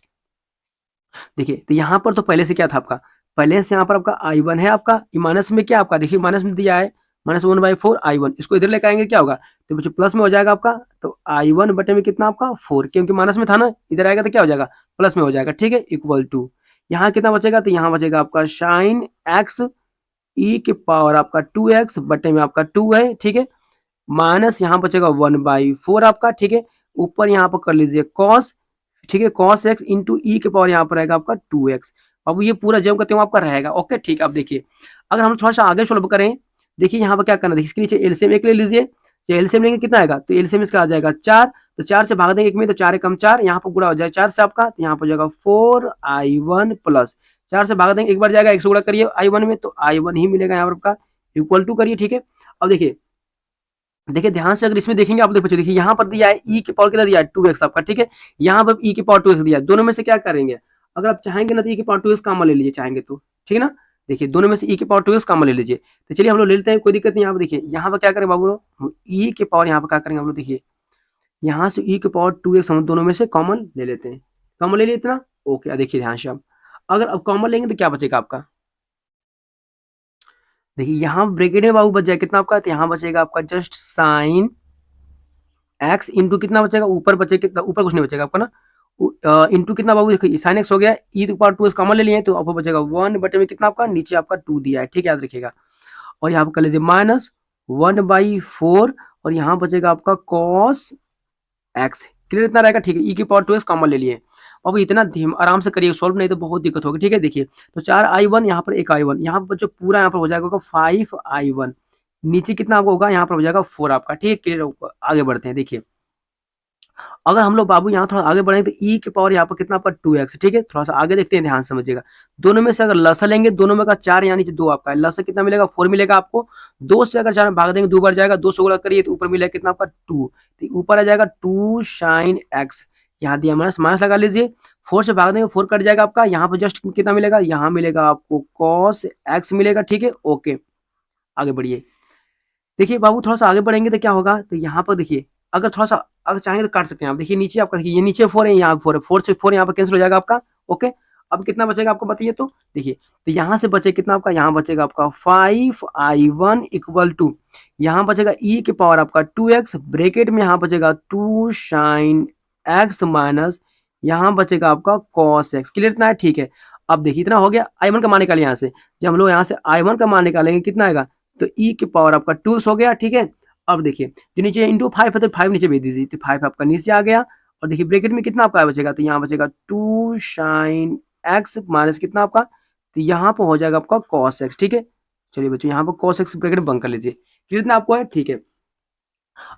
देखिए तो यहाँ पर तो पहले से क्या था आपका, पहले से यहाँ पर आपका i1 है आपका, माइनस में क्या आपका, देखिए माइनस में दिया है माइनस 1/4 i1, इसको इधर लेकर आएंगे क्या होगा, तो बच्चों प्लस में हो जाएगा आपका, तो i1 बटे में कितना आपका 4, क्योंकि माइनस में था ना, इधर आएगा तो क्या हो जाएगा, प्लस में हो जाएगा, ठीक है, इक्वल टू, यहाँ कितना बचेगा, तो यहाँ बचेगा आपका साइन एक्स ई के पावर आपका 2x बटे में आपका 2 है, ठीक है, माइनस यहाँ बचेगा 1/4 आपका, ठीक है, ऊपर यहाँ पर कर लीजिए कॉस, ठीक है, कॉस एक्स इंटू ई के पावर यहाँ पर रहेगा आपका 2x। अब ये पूरा जब करते हो आपका रहेगा। ओके ठीक है। अब देखिए अगर हम थोड़ा सा आगे सोल्व करें, देखिए यहाँ पर क्या करना है, इसके नीचे एलसीएम एक ले लीजिए। एलसीएम लेंगे कितना आएगा, तो एलसीएम इसका आ जाएगा 4, तो 4 से भाग देंगे एक में, तो 4 कम 4, यहाँ पर गुणा हो जाएगा 4 से आपका, तो यहाँ पर जाएगा 4i1 प्लस 4 से भाग देंगे एक बार जाएगा, 1 से गुणा करिए i1 में, तो i1 ही मिलेगा यहाँ पर आपका, इक्वल टू करिए। ठीक है। अब देखिए देखिए ध्यान से अगर इसमें देखेंगे आप, देखिए देखिए यहाँ पर दिया है ई के पावर कितना दिया है 2x आपका, ठीक है। यहाँ पर ई के पावर 2x दिया है, दोनों में से क्या करेंगे, अगर आप चाहेंगे ना तो ई के पावर 2x कॉमन ले लीजिए चाहेंगे तो, ठीक है ना। देखिए दोनों में से ई के पावर 2x कॉमन ले लीजिए, तो चलिए हम लोग ले लेते हैं, कोई दिक्कत नहीं। यहाँ पर देखिए यहाँ पर क्या करें बाबू लोग, ई के पावर यहाँ पर क्या करेंगे हम लोग, देखिए यहाँ से ई के पावर 2x हम दोनों में से कॉमन ले लेते हैं, कॉमन ले लिए इतना। ओके देखिए ध्यान से, अब अगर अब कॉमन लेंगे तो क्या बचेगा आपका, देखिए यहाँ ब्रैकेट में बाबू बच जाएगा कितना आपका, तो यहाँ बचेगा आपका जस्ट साइन एक्स इंटू कितना बचेगा, ऊपर बचेगा कितना, ऊपर कुछ नहीं बचेगा आपका ना, इंटू कितना बाबू, देखिए साइन एक्स हो गया, ई टू पावर 2 कॉमन ले लिए तो आपको बचेगा 1 बटे में कितना आपका, नीचे आपका 2 दिया है, ठीक है, याद रखिएगा। और यहाँ पर कर लीजिए माइनस 1/4, और यहाँ बचेगा आपका कॉस एक्स, क्लियर इतना रहेगा, ठीक है। ई की पावर 2 कॉमन ले लिए, अब इतना आराम से करिए सॉल्व, नहीं तो बहुत दिक्कत होगी, ठीक है। देखिए तो 4i1 यहाँ पर 1i1, यहाँ पर जो पूरा यहाँ पर हो जाएगा 5i1, नीचे कितना आपको होगा, यहाँ पर हो जाएगा 4 आपका, ठीक है, क्लियर। आगे बढ़ते हैं। देखिए अगर हम लोग बाबू यहाँ थोड़ा आगे बढ़े तो ई के पावर यहाँ पर कितना आपका 2x, ठीक है। थोड़ा सा आगे देखते हैं, ध्यान से समझिएगा। दोनों में से अगर लसा लेंगे, दोनों में का 4 यानी 2 आपका है, लसा कितना मिलेगा 4 मिलेगा आपको। 2 से अगर 4 भाग देंगे 2 बार जाएगा, 2 से गुणा करिए तो ऊपर मिलेगा कितना आपका 2, तो ऊपर आ जाएगा 2 साइन एक्स, यहाँ दिया माइनस, माइनस लगा लीजिए। 4 से भाग देंगे 4 कट जाएगा आपका, यहाँ पर जस्ट कितना मिलेगा, यहाँ मिलेगा आपको कॉस एक्स मिलेगा, ठीक है। ओके आगे बढ़िए। देखिए बाबू थोड़ा सा आगे बढ़ेंगे तो क्या होगा, तो यहाँ पर देखिए अगर थोड़ा सा अगर चाहेंगे तो काट सकते हैं आप। देखिए नीचे आपका, देखिए ये नीचे 4 है, यहाँ 4 है, 4 से 4 यहाँ पर कैंसिल हो जाएगा आपका। ओके अब कितना बचेगा आपको बताइए, तो देखिए तो यहाँ से बचे कितना आपका, यहाँ बचेगा आपका 5i1 इक्वल टू, यहाँ बचेगा ई के पावर आपका 2x, ब्रेकेट में यहाँ बचेगा 2 साइन एक्स माइनस यहाँ बचेगा आपका कॉस एक्स, क्लियर इतना है, ठीक है। अब देखिए इतना हो गया, i1 का मान निकालिए यहाँ से, जब हम लोग यहाँ से i1 का मान निकालेंगे कितना आएगा, तो ई के पावर आपका 2 हो गया, ठीक है। अब देखिए जो नीचे इंटू 5 है तो 5 नीचे भेज दीजिए, तो 5 आपका नीचे आ गया, और देखिए ब्रैकेट में कितना आपका बचेगा, तो यहाँ बचेगा 2 साइन एक्स माइनस कितना आपका, तो यहाँ पर हो जाएगा आपका कॉस एक्स, ठीक है। चलिए बच्चों यहाँ पर कॉस एक्स ब्रैकेट बंद कर लीजिए, कितना आपको है, ठीक है।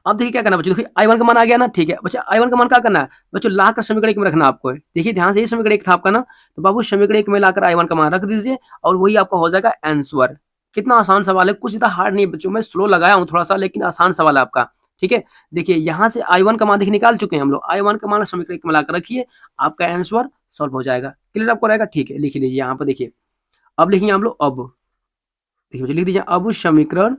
अब देखिए क्या करना बच्चों, देखिए i1 का मान आ गया ना, ठीक है बच्चा, i1 का मान क्या करना है बच्चों, ला कर समीकरण एक में रखना आपको है। देखिए ध्यान से, ये समीकरण एक था आपका ना, तो बाबू समीकरण एक में लाकर i1 का मान रख दीजिए, और वही आपका हो जाएगा आंसर। कितना आसान सवाल है, कुछ इतना हार्ड नहीं है बच्चों, मैं स्लो लगाया हूँ थोड़ा सा, लेकिन आसान सवाल है आपका, ठीक है। देखिए यहाँ से i1 का मान देखिए निकाल चुके हैं हम लोग, i1 का मान समीकरण एक में लाकर रखिए, आपका आंसर सॉल्व हो जाएगा, क्लियर आपको रहेगा, ठीक है। लिख लीजिए यहाँ पर, देखिए अब लिखिए हम लोग, अब देखिए लिख दीजिए, अब समीकरण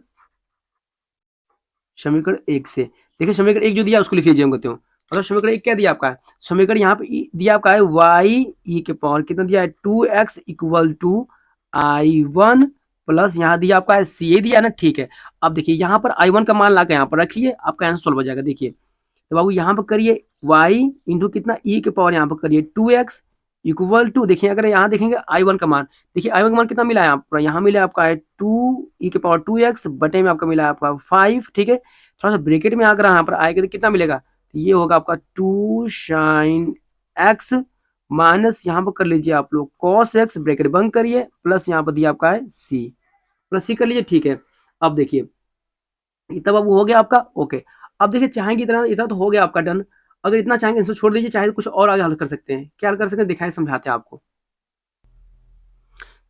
समीकरण एक से, देखिए समीकरण एक जो दिया उसको लिख लीजिए हम कहते हो। अगर समीकरण एक क्या दिया आपका है, समीकरण यहाँ पे दिया आपका है y ई के पावर कितना दिया है 2x equal to i1 plus यहाँ दिया आपका है c, ये दिया ना, ठीक है। अब देखिए यहाँ पर i1 का मान लाकर यहाँ पर रखिए, आपका आंसर सॉल्व हो जाएगा। देखिए तो बाबू यहाँ पर करिए y इंटू कितना ई के पावर यहाँ पर करिए 2x इक्वल टू, देखिए अगर यहाँ देखेंगे i1 का मान, देखिए i1 का मान कितना मिला है आपका, यहाँ मिला आपका है 2 ई के पावर 2x बटे में आपका मिला है आपका 5, ठीक है। थोड़ा सा ब्रैकेट में अगर यहाँ पर आएगा तो कितना मिलेगा, तो ये होगा आपका 2 साइन एक्स माइनस यहाँ पर कर लीजिए आप लोग कॉस एक्स, ब्रैकेट बंद करिए, प्लस यहाँ पर दिया आपका है सी, प्लस सी कर लीजिए, ठीक है। अब देखिए इतना बाबू हो गया आपका, ओके। अब देखिए चाहेंगे इतना इतना तो हो गया आपका डन, अगर इतना चाहेंगे इसको छोड़ दीजिए, चाहे तो कुछ और आगे हल कर सकते हैं, क्या हल कर सकते हैं दिखाएं, समझाते हैं आपको।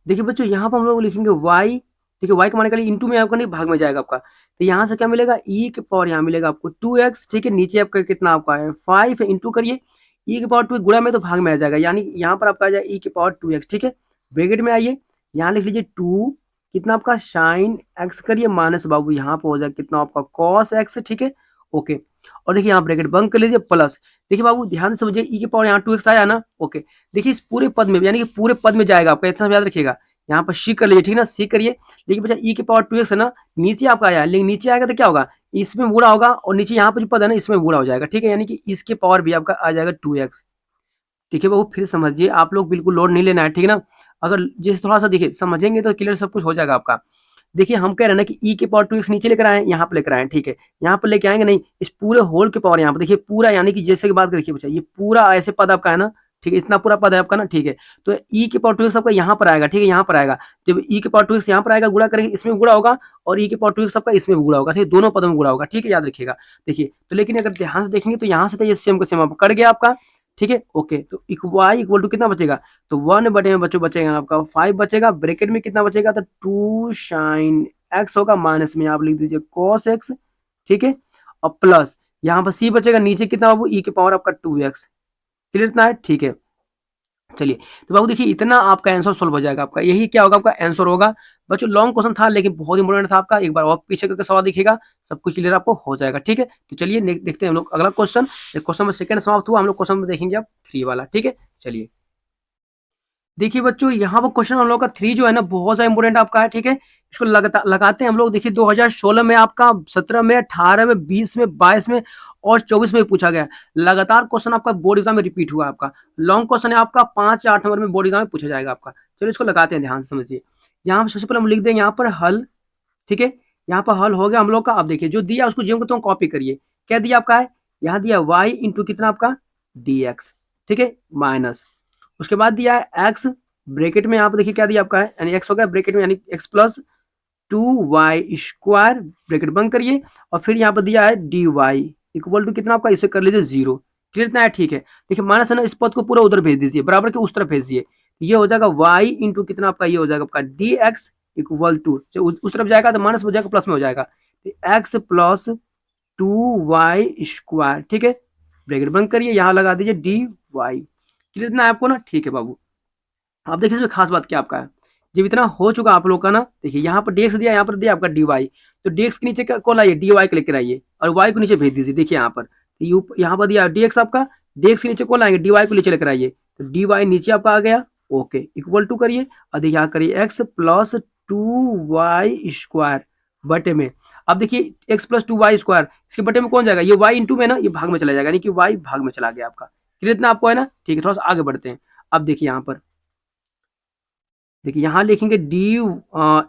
देखिए बच्चों यहाँ पर हम लोग लिखेंगे y, देखिए y का मान निकालिए, इंटू में आपका नहीं भाग में जाएगा आपका, तो यहाँ से क्या मिलेगा e के पावर यहाँ मिलेगा आपको 2x, ठीक है। नीचे आपका कितना आपका है 5 है, इंटू करिए e के पावर 2 गुणा में तो भाग में आ जाएगा, यानी यहाँ पर आपका आ जाएगा e के पावर 2x, ठीक है। ब्रैकेट में आइए, यहाँ लिख लीजिए 2 कितना आपका साइन x करिए माइनस बाबू यहाँ पर हो जाएगा कितना आपका कॉस x, ठीक है। ओके और देखिए यहाँ ब्रैकेट बंद कर लीजिए, प्लस देखिए बाबू ध्यान से समझिए e के पावर यहाँ 2x आया ना, ओके। देखिए इस पूरे पद में, यानी कि पूरे पद में जाएगा आपका, इतना याद रखिएगा। यहाँ पर सी कर लीजिए, ठीक है ना, सी करिए। लेकिन बच्चा ई के पावर 2x है ना, नीचे आपका आया, लेकिन नीचे आएगा तो क्या होगा, इसमें बूढ़ा होगा, और नीचे यहाँ पर जो पद है ना इसमें बूढ़ा हो जाएगा, ठीक है। यानी कि इसके पावर भी आपका आ जाएगा 2x, ठीक है बाबू। फिर समझिए, आप लोग बिल्कुल लोड नहीं लेना है, ठीक है ना। अगर जैसे थोड़ा सा देखिए समझेंगे तो क्लियर सब कुछ हो जाएगा आपका। देखिए हम कह रहे हैं ना कि ई के पावर 2x नीचे लेकर आए, यहाँ पे लेकर आए, ठीक है। यहाँ पर लेके आएंगे नहीं, इस पूरे होल के पावर यहाँ पे देखिए पूरा, यानी कि जैसे की बात देखिए बच्चा, ये पूरा ऐसे पद आपका है ना, ठीक है, इतना पूरा पद है आपका ना, ठीक है। तो ई के पावर 2x आपका यहाँ पर आएगा, ठीक है, यहाँ पर आएगा। जब ई के पावर 2x यहाँ पर आएगा, गुणा करेंगे, इसमें गुणा होगा, और ई के पावर 2x आपका इसमें भी गुणा होगा, ठीक है, दोनों पदों में गुणा होगा, ठीक है, याद रखिएगा। देखिए तो लेकिन अगर ध्यान से देखेंगे तो यहाँ से तो ये सेम का सेम आपका कट गया आपका, ठीक है, ओके। तो y इक्वल टू कितना बचेगा, तो 1 बटे में बच्चों बचेगा आपका 5 बचेगा, ब्रैकेट में कितना बचेगा, तो 2 साइन x होगा, माइनस में आप लिख दीजिए cos x, ठीक है, और प्लस यहाँ पर c बचेगा, नीचे कितना बाबू e के पावर आपका 2x, क्लियर इतना है, ठीक है। चलिए तो बाबू देखिए इतना आपका आंसर सोल्व हो जाएगा, आपका यही क्या होगा, आपका आंसर होगा। बच्चों लॉन्ग क्वेश्चन था लेकिन बहुत इंपॉर्टेंट था आपका, एक बार और पीछे करके सवाल दिखेगा, सब कुछ क्लियर आपको हो जाएगा, ठीक है। तो चलिए देखते हैं हम लोग अगला क्वेश्चन। क्वेश्चन में सेकंड समाप्त हुआ, हम लोग क्वेश्चन में देखेंगे अब 3 वाला, ठीक है। चलिए देखिए बच्चों यहाँ पर क्वेश्चन हम लोग का 3 जो है ना बहुत ज्यादा इंपॉर्टेंट आपका है, ठीक है। इसको लगाते हैं हम लोग। देखिए 2016 में आपका, 17 में, 18 में, 20 में, 22 में और 24 में पूछा गया। लगातार क्वेश्चन आपका बोर्ड एग्जाम में रिपीट हुआ आपका। लॉन्ग क्वेश्चन है आपका, 5 या 8 नंबर में बोर्ड एग्जाम में पूछा जाएगा आपका। चलिए इसको लगाते हैं, ध्यान से समझिए। यहाँ पर सबसे पहले हम लिख देंगे यहाँ पर हल, ठीक है। यहाँ पर हल हो गया हम लोग का। अब देखिए जो दिया उसको जो तो कॉपी करिए। क्या दिया आपका है, यहाँ दिया y इंटू कितना आपका dx, ठीक है, माइनस, उसके बाद दिया है एक्स, ब्रैकेट में यहाँ पे देखिए क्या दिया आपका है, यानी एक्स हो गया ब्रैकेट में, यानी एक्स प्लस 2y² ब्रैकेट बंद करिए, और फिर यहाँ पर दिया है dy इक्वल टू कितना आपका, इसे कर लीजिए 0, क्लियर इतना है, ठीक है। देखिए माइनस है ना, इस पद को पूरा उधर भेज दीजिए, बराबर के उस तरफ भेज दीजिए। ये हो जाएगा y इंटू कितना आपका, ये हो जाएगा आपका dx इक्वल टू, उस तरफ जाएगा तो माइनस हो जाएगा, प्लस में हो जाएगा, एक्स प्लस 2y², ठीक है, ब्रैकेट बंद करिए, यहाँ लगा दीजिए dy, क्लियर इतना है आपको ना, ठीक है बाबू। अब देखिए इसमें खास बात क्या आपका है, जब इतना हो चुका आप लोग का ना, देखिए यहाँ पर dx दिया, यहाँ पर दिया आपका dy, तो dx के नीचे को लाइए, dy को लेकर आइए और y को नीचे भेज दीजिए। देखिए यहाँ पर यहाँ पर दिया dx आपका, dx के नीचे को लाएंगे, dy को नीचे लेकर आइए, तो dy नीचे आपका आ गया, ओके, इक्वल टू करिए, और देखिए यहाँ करिए x प्लस 2y² बटे में। अब देखिए x प्लस 2y², इसके बटे में कौन जाएगा, ये y इंटू में ना, ये भाग में चला जाएगा, यानी कि y भाग में चला गया आपका, क्लियर इतना आपको है ना, ठीक है। थोड़ा सा आगे बढ़ते हैं। अब देखिए यहाँ पर, देखिए यहाँ लिखेंगे डी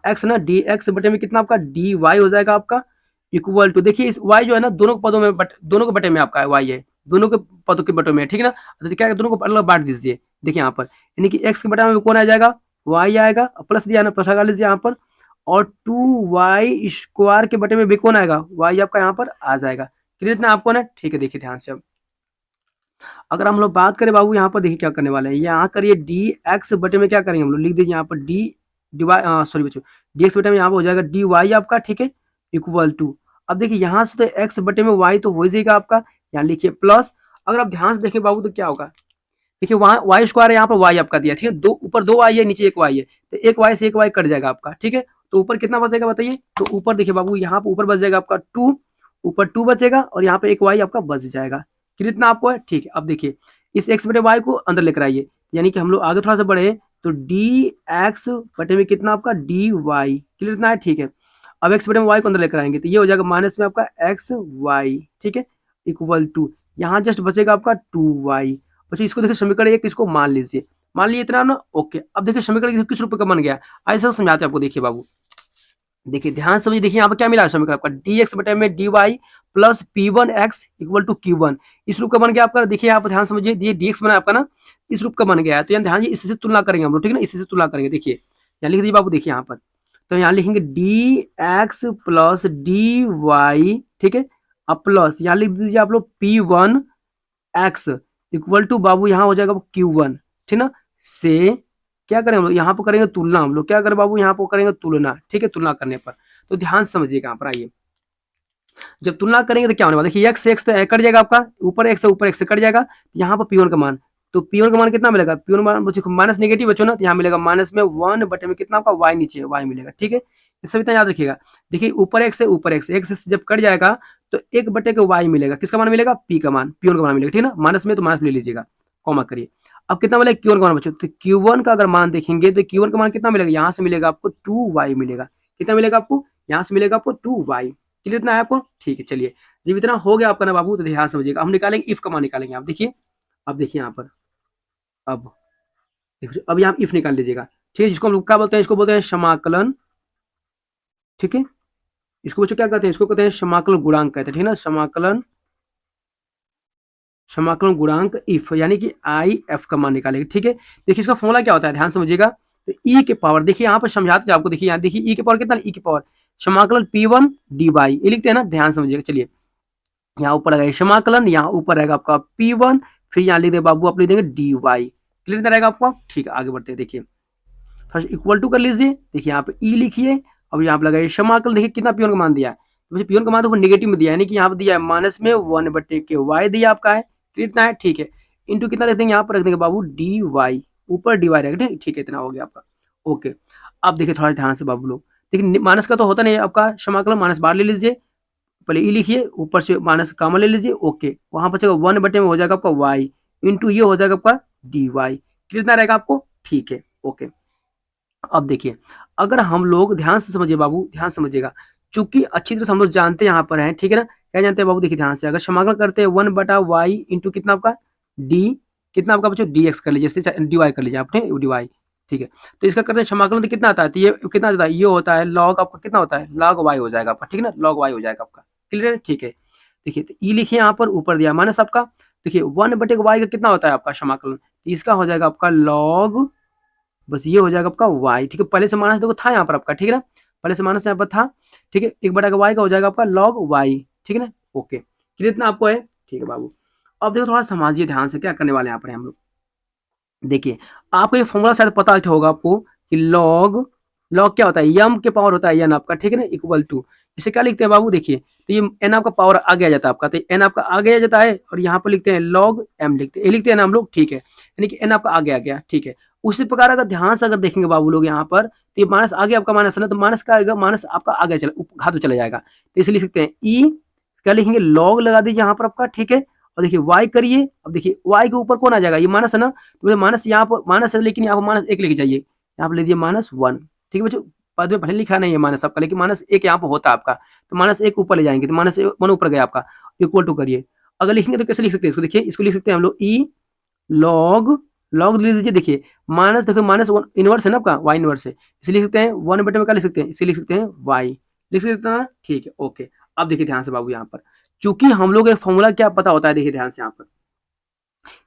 एक्स ना, डी एक्स बटे में कितना आपका डी वाई हो जाएगा आपका, इक्वल टू, देखिए इस वाई जो है ना दोनों के पदों में दोनों के बटे में आपका है, वाई है दोनों के पदों के बटों में, ठीक है ना। तो क्या है, दोनों को अलग बांट दीजिए। देखिए यहाँ पर यानी कि एक्स के बटा में कौन आ जाएगा, वाई आएगा, प्लस दिया ना, प्लस लगा लीजिए यहाँ पर, और 2y² के बटे में भी कौन आएगा, वाई आपका यहाँ पर आ जाएगा, क्लियर इतना आपको ना, ठीक है। देखिए ध्यान से अब अगर हम लोग बात करें बाबू, यहाँ पर देखिए क्या करने वाले हैं, यहाँ करिए डी एक्स बटे में क्या करेंगे हम लोग, लिख दीजिए यहाँ पर डी डिवाई, सॉरी बच्चों, डी एक्स बटे में यहाँ पर हो जाएगा डी वाई आपका, ठीक है, इक्वल टू, अब देखिए यहाँ से तो एक्स बटे में वाई तो हो जाएगा आपका, यहाँ लिखिए प्लस, अगर आप ध्यान से देखें बाबू तो क्या होगा, देखिए वहाँ y² है, यहाँ पर y आपका दिया, ठीक है, दो ऊपर 2y है, नीचे 1y है, तो एक y से 1y कट जाएगा आपका, ठीक है। तो ऊपर कितना बचेगा बताइए, तो ऊपर देखिए बाबू यहाँ पर ऊपर बच जाएगा आपका 2, ऊपर 2 बचेगा, और यहाँ पे एक y आपका बच जाएगा, कितना आपको है, ठीक है। अब देखिए इस x बटे y को अंदर लेकर आइए, यानी कि हम लोग आगे थोड़ा सा बढ़े, तो डी एक्स बटे में कितना आपका डी वाई, क्लियर इतना है, ठीक है। अब x बटे में y को अंदर लेकर आएंगे, तो ये हो जाएगा माइनस में आपका एक्स वाई, ठीक है, इक्वल टू, यहाँ जस्ट बचेगा आपका 2y। बच्चों इसको देखिए समीकरण एक, इसको मान लीजिए, मान लीजिए इतना ना, ओके। अब देखिए समीकरण किस रूप का बन गया, ऐसा समझाते हैं आपको, देखिए बाबू, देखिए ध्यान से समझिए, देखिए यहाँ पर क्या मिला समीकरण आपका, डी एक्स बटे में D Y plus P one x equal to Q one, इस रूप का बन गया आपका। देखिए यहाँ पर ध्यान समझिए, ये डी एक्स बना आपका ना, इस रूप का बन गया है, तो यहाँ ध्यान इससे तुलना करेंगे हम लोग, ठीक है ना, इससे तुलना करेंगे। देखिए यहाँ लिख दीजिए बाबू, देखिए यहाँ पर, तो यहाँ लिखेंगे d x plus d y, ठीक है, अब प्लस यहाँ लिख दीजिए आप लोग p one x equal to बाबू यहाँ हो जाएगा Q1, ठीक ना, से क्या करें हम लोग, यहाँ पर करेंगे तुलना, हम लोग क्या करें बाबू, यहाँ पर करेंगे तुलना, ठीक है। तुलना करने पर तो ध्यान समझिएगा यहाँ पर, आइए जब तुलना करेंगे तो क्या होने वाला, देखिए एक्स एक्स तो कट जाएगा आपका, ऊपर एक्स से कट जाएगा, यहाँ पर P1 का मान, तो P1 का मान कितना मिलेगा, P1 मान माइनस नेगेटिव बचो ना, तो यहाँ मिलेगा माइनस में 1 बटे में कितना आपका y, नीचे y मिलेगा, ठीक है। इस सभी याद रखिएगा, देखिए ऊपर एक्स से जब कट जाएगा तो 1 बटे के y मिलेगा, किसका मान मिलेगा, P का मान, P1 का मान मिलेगा, ठीक है ना, माइनस में तो माइनस ले लीजिएगा, कॉमा करिए। अब कितना मिलेगा Q1 का मान बच्चों, तो Q1 का अगर मान देखेंगे तो Q1 का मान कितना मिलेगा, यहाँ से मिलेगा आपको 2y मिलेगा, कितना मिलेगा आपको, यहाँ से मिलेगा आपको 2y, क्लियर इतना है आपको, ठीक है। चलिए जब इतना हो गया आपका ना बाबू, तो ध्यान समझिएगा, हम निकालेंगे इफ का मान निकालेंगे, आप देखिए, अब देखिए यहाँ पर, अब देखिए अब यहाँ इफ निकाल लीजिएगा, ठीक है, जिसको हम लोग क्या बोलते हैं, इसको बोलते हैं समाकलन ठीक है। इसको बच्चों क्या कहते हैं, इसको कहते हैं समाकलन गुणांक कहते हैं, ठीक है ना, समाकलन गुणांक इफ, यानी कि आई एफ का मान निकालेंगे, ठीक है। देखिए इसका फॉर्मूला क्या होता है, ध्यान समझिएगा। तो ई के पावर, देखिए यहाँ पर समझाते हैं आपको, देखिए यहाँ देखिए ई के पावर कितना, ई के पावर समाकलन पी वन डी वाई, ये लिखते हैं ना, ध्यान समझिएगा। चलिए यहाँ ऊपर रहेगा समाकलन, यहाँ ऊपर रहेगा आपका पी वन, फिर यहाँ लिख दे बाबू आप लिख देंगे डी वाई, क्लियर रहेगा आपको। ठीक है, आगे बढ़ते हैं। देखिए फर्स्ट इक्वल टू कर लीजिए, देखिए यहाँ पे ई लिखिए, अब यहाँ पे लगाइए समाकलन, देखिए कितना पी वन का मान दिया है, तो पी वन का मान तो नेगेटिव में दिया है, यानी कि यहाँ पे दिया है माइनस में 1/के वाई दिया आपका है, कितना है, ठीक है, इंटू कितना रख देंगे, यहाँ पर रख देंगे बाबू डी वाई, ऊपर डी वाई रख, ठीक है, इतना हो गया आपका। ओके, अब देखिए थोड़ा ध्यान से बाबू लोग, देखिए माइनस का तो होता नहीं है आपका समाकलन, माइनस बाहर ले लीजिए, पहले ई लिखिए, ऊपर से माइनस कॉमन ले लीजिए, ओके, वहां बचेगा 1/में हो जाएगा आपका वाई, इंटू ये हो जाएगा आपका डी वाई, कितना रहेगा आपको, ठीक है, ओके। अब देखिए अगर हम लोग ध्यान से समझिए बाबू, ध्यान समझिएगा, चूंकि अच्छी तरह से हम लोग जानते हैं यहाँ पर हैं, ठीक है ना, क्या जानते हैं बाबू, देखिए ध्यान से, अगर समाकलन करते हैं 1/वाई इंटू कितना आपका डी, कितना आपका बच्चों डी एक्स कर लीजिए, डी वाई कर लीजिए आपने, डी वाई, ठीक है। तो इसका करते हैं समाकलन, तो कितना आता है, तो ये कितना आता है, ये होता है लॉग आपका, कितना होता है लॉग वाई हो जाएगा आपका, ठीक है ना, लॉग वाई हो जाएगा आपका, क्लियर है, ठीक है। देखिए तो ई लिखिए यहाँ पर, ऊपर दिया माइनस आपका, देखिए 1/वाई का कितना होता है आपका समाकलन, इसका हो जाएगा आपका लॉग, बस ये हो जाएगा आपका y, ठीक है, पहले से माइनस देखो था यहाँ पर आपका, ठीक है ना, पहले से माइनस यहाँ पर था, ठीक है, 1/y का हो जाएगा आपका log y, ठीक है ना, ओके, क्लियर इतना आपको है, ठीक है बाबू। अब देखो थोड़ा समझिए ध्यान से, क्या करने वाले हैं यहाँ पर हम लोग, देखिए आपको ये फॉर्मूला शायद पता होगा आपको कि लॉग, लॉग क्या होता है, यम के पावर होता है एन आपका, ठीक है ना, इक्वल टू, इसे क्या लिखते हैं बाबू, देखिए तो ये एन आपका पावर आगे आ जाता है आपका, तो एन आपका आगे आ जाता है, और यहाँ पर लिखते हैं लॉग एम, लिखते हैं, ये लिखते हैं ना हम लोग, ठीक है, यानी कि एन आपका आगे आ गया, ठीक है। उसी प्रकार अगर ध्यान से अगर देखेंगे बाबू लोग यहाँ पर, तो ये माइनस आगे आपका माइनस है ना, तो माइनस का आएगा, माइनस आपका आगे चला घात में चला जाएगा, तो इसलिए लिख सकते हैं ई, क्या लिखेंगे लॉग लगा दीजिए यहाँ पर आपका, ठीक है, और देखिए वाई करिए, अब देखिए वाई के ऊपर कौन आ जाएगा, ये माइनस है ना, तो माइनस यहाँ पर माइनस है, लेकिन यहाँ पर माइनस एक लेके जाइए, यहाँ पर ले दिए -1, ठीक है बच्चों, पद में भले लिखा नहीं है माइनस आपका, लेकिन माइनस एक यहाँ पर होता है आपका, तो माइनस एक ऊपर ले जाएंगे, तो -1 ऊपर गया आपका, इक्वल टू करिए, अगर लिखेंगे तो कैसे लिख सकते हैं इसको, देखिए इसको लिख सकते हैं हम लोग ई लॉग, लॉग ले लीजिए, देखिए माइनस, देखो -1 इनवर्स है ना आपका, वाई इनवर्स है, इसे लिख सकते हैं 1/में क्या लिख सकते हैं, इसे लिख सकते हैं वाई, लिख सकते हैं ना, ठीक है, ओके। अब देखिए ध्यान से बाबू यहाँ पर, चूंकि हम लोग एक फॉर्मूला क्या पता होता है, देखिए ध्यान से यहाँ पर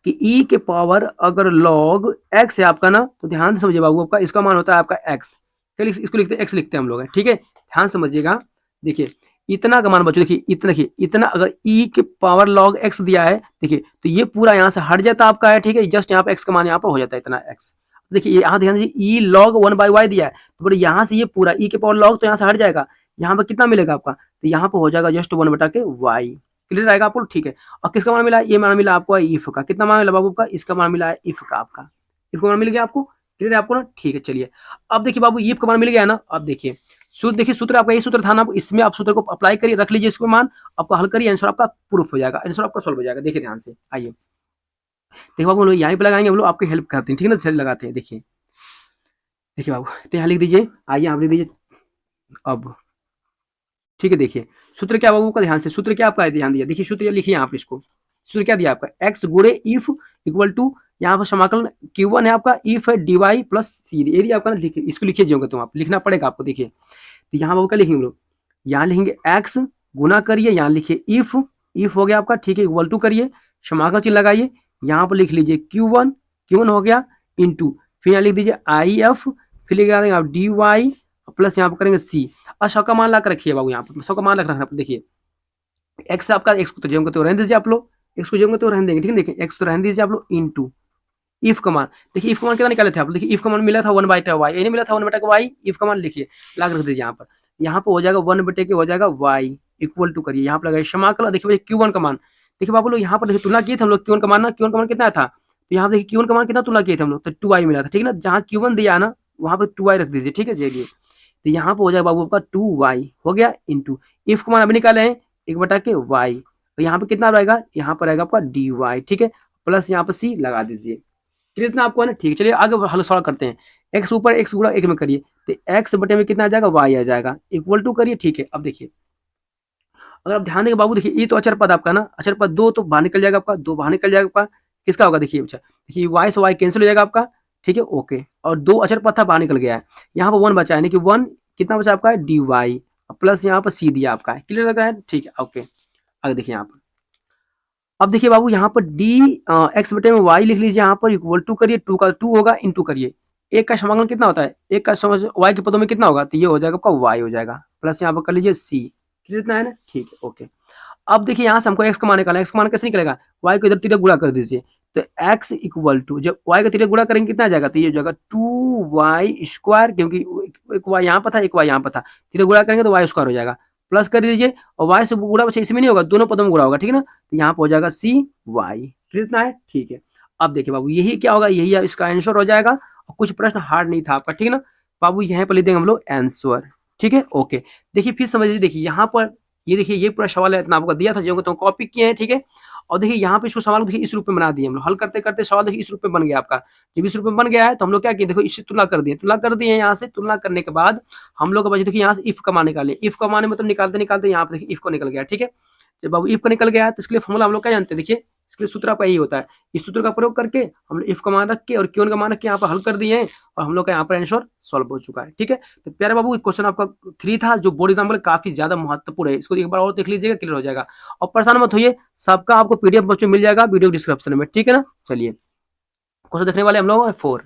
कि ई के पावर अगर लॉग एक्स है आपका ना, तो ध्यान से समझिए बाबू, आपका इसका मान होता है आपका एक्स, इसको लिखते हैं एक्स, लिखते हैं हम लोग, ठीक है, ध्यान समझिएगा। देखिए इतना का मान बच्चों, देखिए इतना, देखिए इतना अगर ई के पावर लॉग एक्स दिया है, देखिए तो ये पूरा यहाँ से हट जाता है आपका है, ठीक है, जस्ट यहाँ पे एक्स का मान यहाँ पर हो जाता है इतना एक्स। देखिए यहाँ ध्यान दीजिए, ई लॉग 1/y दिया है, तो बोले यहाँ से ये पूरा ई के पावर लॉग तो यहाँ से हट जाएगा, यहाँ पर कितना मिलेगा आपका, तो यहाँ पर हो जाएगा जस्ट 1/वाई, क्लियर आएगा आपको, ठीक है। और किसका मान मिला, ये मान मिला आपको इफ का, कितना मान मिला बाबू का, इसका मान मिला है इफ का आपका, इफ का मान मिल गया आपको, क्लियर है आपको ना, ठीक है। चलिए अब देखिए बाबू इफ का मान मिल गया ना, अब देखिए सूत्र, देखिए सूत्र आपका ये सूत्र था ना, इसमें आप सूत्र को अप्लाई करिए, रख लीजिए इसको मान, आपको हल करिए, आंसर आपका प्रूफ हो जाएगा, आंसर आपका सॉल्व हो जाएगा। देखिए ध्यान से आइए, देखिए बाबू हम लोग यहीं पे लगाएंगे, हम लोग आपकी हेल्प करते हैं, ठीक है ना, चल लगाते हैं। देखिए देखिए बाबू तो यहाँ लिख दीजिए, आइए आप लिख दीजिए अब, ठीक है। देखिए सूत्र क्या बाबू का, ध्यान से सूत्र क्या आपका ध्यान दिया, देखिए सूत्र लिखिए यहाँ पे, इसको सूत्र क्या दिया आपका, एक्स गुणे इफ इक्वल टू, यहाँ पर समाकलन Q1 है आपका, इफ है dy प्लस सी, यदि आपका लिखिए, इसको लिखिए जो तुम आप लिखना पड़ेगा आपको। देखिए तो यहाँ बाबू क्या लिखेंगे हम लोग, यहाँ लिखेंगे एक्स गुना करिए, यहाँ लिखिए इफ हो गया आपका, ठीक है, इक्वल टू करिए, समाकलन चिन्ह लगाइए, यहाँ पर लिख लीजिए Q1 हो गया, इंटू फिर यहाँ लिख दीजिए आई एफ, फिर लिख देंगे आप डी वाई प्लस यहाँ पर करेंगे सी, और सौ का मान ला कर रखिए बाबू, यहाँ पर सौ का मान रख रखना, देखिए एक्स आपका, एक्स को तो जेम तो रहने दीजिए आप लोग, एक्स को जेम तो रहने देंगे, ठीक है, देखिए एक्स तो रहने दीजिए आप लोग, इंटू इफ का मान, देखिए इफ का मान कितना निकाले थे आप, देखिए इफ का मान मिला था 1/y, ये नहीं मिला था 1/y, इफ का मान लिखिए ला कर रख दीजिए यहाँ पर हो जाएगा 1/के हो जाएगा y इक्वल टू करिए, यहाँ पर लगाइए समाकलन, देखिए भाई Q1 का मान, देखिए बाबू लोग यहाँ पर देखिए तुलना किए थे हम लोग Q1 का मान ना, Q1 का मान कितना था, तो यहाँ देखिए Q1 का मान कितना तुलना किए थे हम लोग, तो 2y मिला था, ठीक है ना, जहाँ Q1 दिया ना वहाँ पर 2y रख दीजिए, ठीक है, चलिए तो यहाँ पर हो जाएगा बाबू आपका 2y हो गया, इंटू इफ का मान अभी निकाले हैं 1/के y, तो यहाँ पे कितना रहेगा, यहाँ पर रहेगा आपका dy, ठीक है, प्लस यहाँ पर c लगा दीजिए, कितना आपको है ना, ठीक है। चलिए आगे हल सॉल्व करते हैं, एक्स ऊपर एक्स गुणा एक में करिए, तो एक्स बटे में कितना आ जाएगा, वाई आ जाएगा, इक्वल टू करिए, ठीक है। अब देखिए अगर आप ध्यान देंगे बाबू, देखिए ये तो अचर पद आपका ना, अचर पद दो तो बाहर निकल जाएगा आपका, दो बाहर निकल जाएगा आपका, किसका होगा, देखिए अच्छा देखिए वाई से वाई कैंसिल हो जाएगा आपका, ठीक है, ओके, और दो अचर पद था बाहर निकल गया है, यहाँ पर 1 बचा है, यानी कि 1 कितना बचा आपका डी वाई प्लस यहाँ पर सी दिया आपका है, क्लियर लगा है, ठीक है ओके। आगे देखिए यहाँ पर, अब देखिए बाबू यहाँ पर डी एक्स बटे में वाई लिख लीजिए, यहाँ पर इक्वल टू करिए, टू का टू होगा इंटू करिए, एक का समाकलन कितना होता है, एक का समझ वाई के पदों में कितना होगा, तो ये हो जाएगा आपका वाई हो जाएगा, प्लस यहाँ पर कर लीजिए सी, क्लियर इतना है ना, ठीक है ओके। अब देखिए यहाँ से हमको एक्स का मान निकालना है, एक्स का मान कैसे निकलेगा, वाई को इधर तिरक गुणा कर दीजिए, तो एक्स इक्वल टू जब वाई का तिरक गुणा करेंगे कितना आ जाएगा, तो ये हो जाएगा टू वाई स्क्वायर, क्योंकि एक वाई यहाँ पर था एक वाई यहाँ पर था, तिरक गुणा करेंगे तो वाई स्क्वायर हो जाएगा, प्लस कर दीजिए और वाई से गुणा बच्चे इसमें नहीं होगा, दोनों पदों में गुणा होगा, ठीक है ना, तो यहाँ पर हो जाएगा सी वाई, क्लियर इतना है, ठीक है। अब देखिए बाबू यही क्या होगा, यही इसका आंसर हो जाएगा, और कुछ प्रश्न हार्ड नहीं था आपका, ठीक है ना बाबू, यहाँ पर लिख देंगे हम लोग आंसर, ठीक है ओके। देखिए फिर समझिए, देखिए यहाँ पर ये देखिए ये पूरा सवाल है, इतना आपको दिया था जो तो कॉपी किए हैं, ठीक है। और देखिए यहाँ पे इसको सवाल देखिए इस रूप में बना दिए हम लोग, हल करते करते सवाल देखिए इस रूप में बन गया आपका, जब इस रूप में बन गया है तो हम लोग क्या किए, देखो इससे तुलना कर दिए, तुलना कर दिए, यहाँ से तुलना करने के बाद हम लोग देखिए यहाँ से इफ का मान निकाले, इफ का मान मतलब निकालते निकालते यहाँ पे देखिए इफ को निकल गया, ठीक है। जब बाबू इफ का निकल गया है तो इसके लिए फॉर्मूला हम लोग क्या जानते हैं, देखिए इसके लिए सूत्र आपका यही होता है, इस सूत्र का प्रयोग करके हम लोग इफ का मान रख के और क्यों का मान रख के यहाँ पर हल कर दिए हैं, और हम लोग का यहाँ पर आंसर सॉल्व हो चुका है, ठीक है। तो प्यारे बाबू क्वेश्चन आपका 3 था जो बोर्ड एग्जाम में काफी ज्यादा महत्वपूर्ण है, इसको एक बार और देख लीजिएगा, क्लियर हो जाएगा। और परेशान मत होइए, सबका आपको पीडीएफ बच्चों मिल जाएगा वीडियो डिस्क्रिप्शन में, ठीक है ना। चलिए क्वेश्चन देखने वाले हम लोग 4,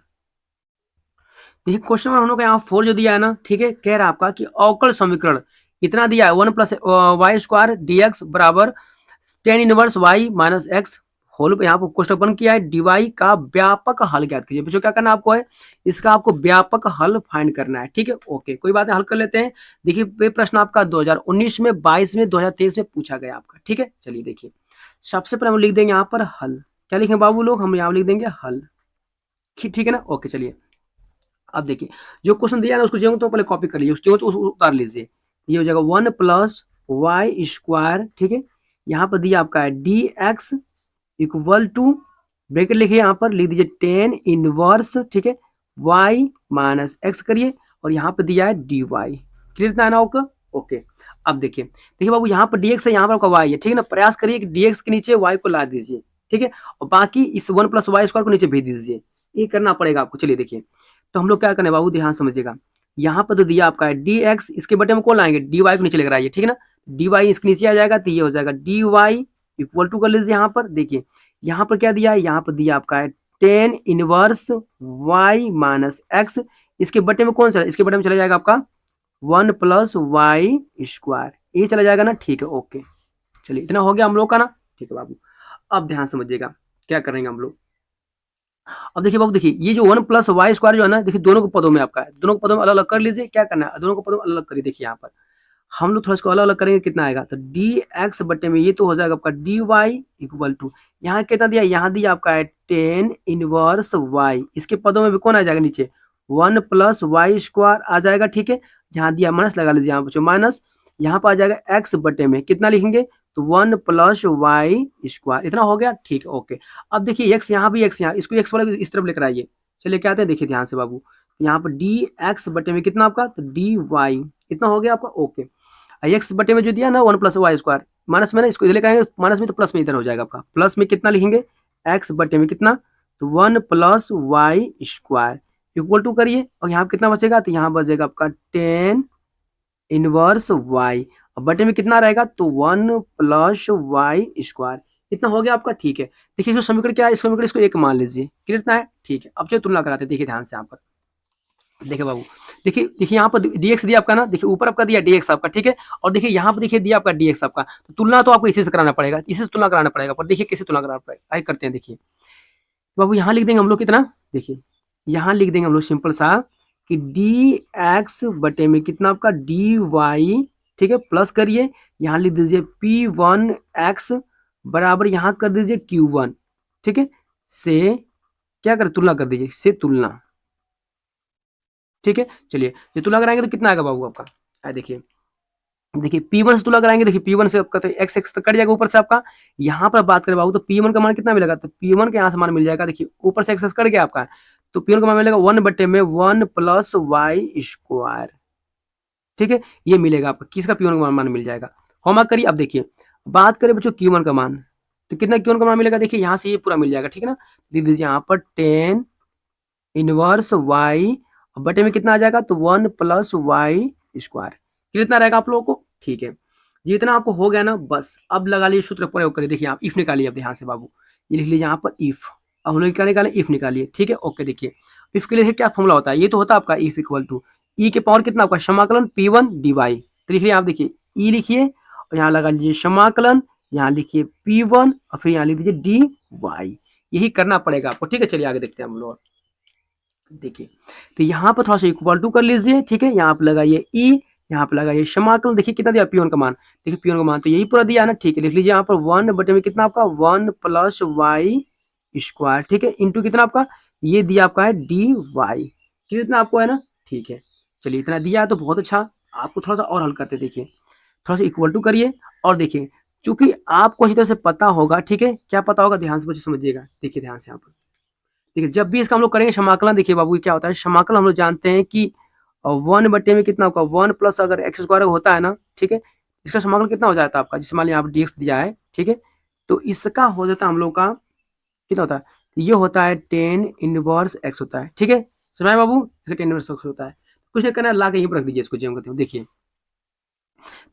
देखिए क्वेश्चन में हम लोग यहाँ 4 जो दिया है ना, ठीक है, कह रहा है आपका कि अवकल समीकरण इतना दिया है 1 plus Y square d x बराबर tan inverse Y minus x whole, यहाँ पर क्वेश्चन ओपन किया है, डीवाई का व्यापक हल ज्ञात कीजिए। बच्चों क्या करना आपको है, इसका आपको व्यापक हल फाइंड करना है, ठीक है ओके, कोई बात नहीं हल कर लेते हैं। देखिए ये प्रश्न आपका 2019 में, 22 में, 2023 में पूछा गया आपका, ठीक है। चलिए देखिए सबसे पहले हम लिख देंगे यहाँ पर हल, क्या लिखेंगे बाबू लोग, हम यहाँ लिख देंगे हल, ठीक है ना ओके। चलिए अब देखिए जो क्वेश्चन दिया है ना उसको जो तो पहले कॉपी कर लीजिए, उसको उतार लीजिए, ये हो जाएगा 1 प्लस वाई स्क्वायर, ठीक है। यहाँ पर दिया आपका है D X equal to, bracket लिखिए यहाँ पर लिख दीजिए टेन इनवर्स, ठीक है, वाई माइनस एक्स करिए, और यहाँ पर दिया है डी वाई, क्लियर इतना है ना आपका ओके। अब देखिए देखिए बाबू यहाँ पर dx है, यहाँ पर आपका y है, ठीक है ना, प्रयास करिए कि dx के नीचे y को ला दीजिए, ठीक है, और बाकी इस 1 प्लस वाई स्क्वायर को नीचे भेज दीजिए, ये करना पड़ेगा आपको। चलिए देखिए तो हम लोग क्या करने बाबू, ध्यान समझिएगा, यहाँ पर तो दिया आपका है डी एक्स, इसके बटे में कौन लाएंगे, डी वाई को नीचे लेकर आइए, ठीक है ना, डी वाई इसके नीचे आ जाएगा, तो ये हो जाएगा डी वाई इक्वल टू कर लीजिए, यहाँ पर देखिए यहाँ पर क्या दिया है, यहाँ पर दिया आपका है tan inverse Y minus X, इसके बटे में कौन सा, इसके बटे में चला जाएगा आपका 1 प्लस वाई स्क्वायर, ये चला जाएगा ना, ठीक है ओके। चलिए इतना हो गया हम लोग का ना, ठीक है बाबू। अब ध्यान समझिएगा क्या करेंगे हम लोग, अब देखिए बाबू देखिए ये जो 1 प्लस वाई स्क्वायर जो है ना, देखिए दोनों के पदों में आपका है, दोनों के पदों में अलग अलग कर लीजिए, क्या करना है दोनों को पदों में अलग अलग करिए। देखिए यहाँ पर हम लोग थोड़ा इसको अलग अलग करेंगे, कितना आएगा, तो डी एक्स बटे में ये तो हो जाएगा आपका डी वाई इक्वल टू, यहाँ कितना दिया, यहाँ दिया आपका है टेन इनवर्स वाई, इसके पदों में भी कौन आ जाएगा नीचे 1 प्लस वाई स्क्वायर आ जाएगा, ठीक है, यहाँ दिया माइनस लगा लीजिए, यहाँ बच्चों माइनस, यहाँ पर आ जाएगा एक्स बटे में कितना लिखेंगे, तो 1 प्लस वाई स्क्वायर, इतना हो गया, ठीक है ओके। अब देखिए एक्स यहाँ भी एक्स, यहाँ इसको एक्स वाले इस तरफ लेकर आइए, चलिए क्या आते हैं देखिए ध्यान से बाबू, यहाँ पर डी एक्स बटे में कितना आपका, तो डी वाई, इतना हो गया आपका ओके। एक्स बटे में जो दिया ना 1 प्लस वाई स्क्वायर, माइनस में ना इसको इधर लेकर आएंगे माइनस में, तो प्लस में इधर हो जाएगा आपका, प्लस में कितना लिखेंगे एक्स बटे में कितना, तो 1 plus Y square equal to करिए, और यहाँ कितना बचेगा, तो यहाँ बचेगा आपका टेन इनवर्स वाई, अब बटे में कितना रहेगा, तो 1 प्लस वाई स्क्वायर, इतना हो गया आपका, ठीक है। देखिए इसको समीकरण क्या है, इस समीकरण इसको एक मान लीजिए, क्लियर इतना है, ठीक है। अब चलिए तुलना कराते हैं, देखिए ध्यान से यहाँ पर, देखिए बाबू देखिए देखिए यहाँ पर dx दिया आपका ना, देखिए ऊपर आपका दिया dx आपका, ठीक है, और देखिए यहाँ पर देखिए दिया आपका dx आपका, तो तुलना तो आपको इसी से कराना पड़ेगा, इसी से तुलना कराना पड़ेगा, पर देखिए कैसे तुलना कराना पड़ेगा, आइए करते हैं। देखिए बाबू यहाँ लिख देंगे हम लोग कितना, देखिए यहाँ लिख देंगे हम लोग सिंपल सा कि डी एक्स बटे में कितना आपका डी वाई, ठीक है, प्लस करिए यहाँ लिख दीजिए पी वन एक्स बराबर यहाँ कर दीजिए क्यू वन, ठीक है, से क्या कर तुलना कर दीजिए, से तुलना, ठीक है। चलिए ये तुलना कराएंगे तो कितना आएगा बाबू आपका, देखिए देखिए P1 से तुलना कराएंगे, देखिए P1 से आपका तो एक्स एक्स तो कट जाएगा ऊपर से आपका, यहाँ पर बात करें बाबू तो P1 का मान कितना मिलेगा, तो P1 के यहाँ से मान मिल जाएगा, देखिए ऊपर से एक्स एक्स कट गया आपका, तो P1 का मान मिलेगा 1 बटे में 1 प्लस वाई स्क्वायर, ठीक है, ये मिलेगा आपका, किसका P1 का मान मिल जाएगा, होमवर्क करिए। अब देखिए बात करें बच्चों Q1 का मान, तो कितना Q1 का मान मिलेगा, देखिए यहाँ से ये पूरा मिल जाएगा, ठीक है ना, लिख दीजिए यहाँ पर टेन इनवर्स वाई बटे में कितना आ जाएगा, तो 1 प्लस वाई स्क्वायर। कितना रहेगा आप लोगों को, ठीक है। जितना आपको हो गया ना, बस अब लगा लीजिए सूत्र प्रयोग करिए। देखिए आप इफ निकालिए, अब ध्यान से बाबू, ये लिख लीजिए यहाँ पर इफ। अब हम लोग क्या निकालें, इफ निकालिए, ठीक है। ओके, देखिए इफ के लिए क्या फॉर्मूला होता है, ये तो होता है आपका इफ इक्वल टू ई के पावर कितना आपका समाकलन P1 dy। तो लिख लिया आप, देखिए ई लिखिए और यहाँ लगा लीजिए समाकलन, यहाँ लिखिए P1 और फिर यहाँ लिख दीजिए dy। यही करना पड़ेगा आपको, ठीक है। चलिए आगे देखते हैं हम लोग। देखिए तो यहाँ पर थोड़ा सा इक्वल टू कर लीजिए, ठीक है। यहाँ पर लगाइए ई, यहाँ पे लगाइए समाकलन, देखिए कितना दिया P1 का मान, देखिए P1 का मान तो यही पूरा दिया है ना, ठीक है। लिख लीजिए यहाँ पर 1 बटे में कितना आपका 1 प्लस वाई स्क्वायर, ठीक है, इंटू कितना आपका ये दिया आपका है डी वाई, कितना आपको है ना, ठीक है। चलिए इतना दिया है तो बहुत अच्छा। आपको थोड़ा सा और हल करते देखिए, थोड़ा सा इक्वल टू करिए और देखिए, चूंकि आपको अच्छी तरह से पता होगा, ठीक है, क्या पता होगा, ध्यान से बच्चे समझिएगा। देखिए ध्यान से यहाँ पर, देखिए जब भी इसका हम लोग करेंगे समाकलन, देखिए बाबू क्या होता है समाकलन, हम लोग जानते हैं कि 1 बटे में कितना होगा 1 प्लस अगर एक्स स्क्वायर होता है ना, ठीक है, इसका समाकलन कितना हो जाता है आपका, जैसे मान लीजिए आप dx दिया है, ठीक है, तो इसका हो जाता है हम लोग का कितना होता है, ये होता है 10 इनवर्स x होता है, ठीक है। समझ आया बाबू, इसका 10 इनवर्स x होता है। कुछ नहीं करना है, ला के यहीं पर रख दीजिए इसको, जो हम कहते हैं। देखिए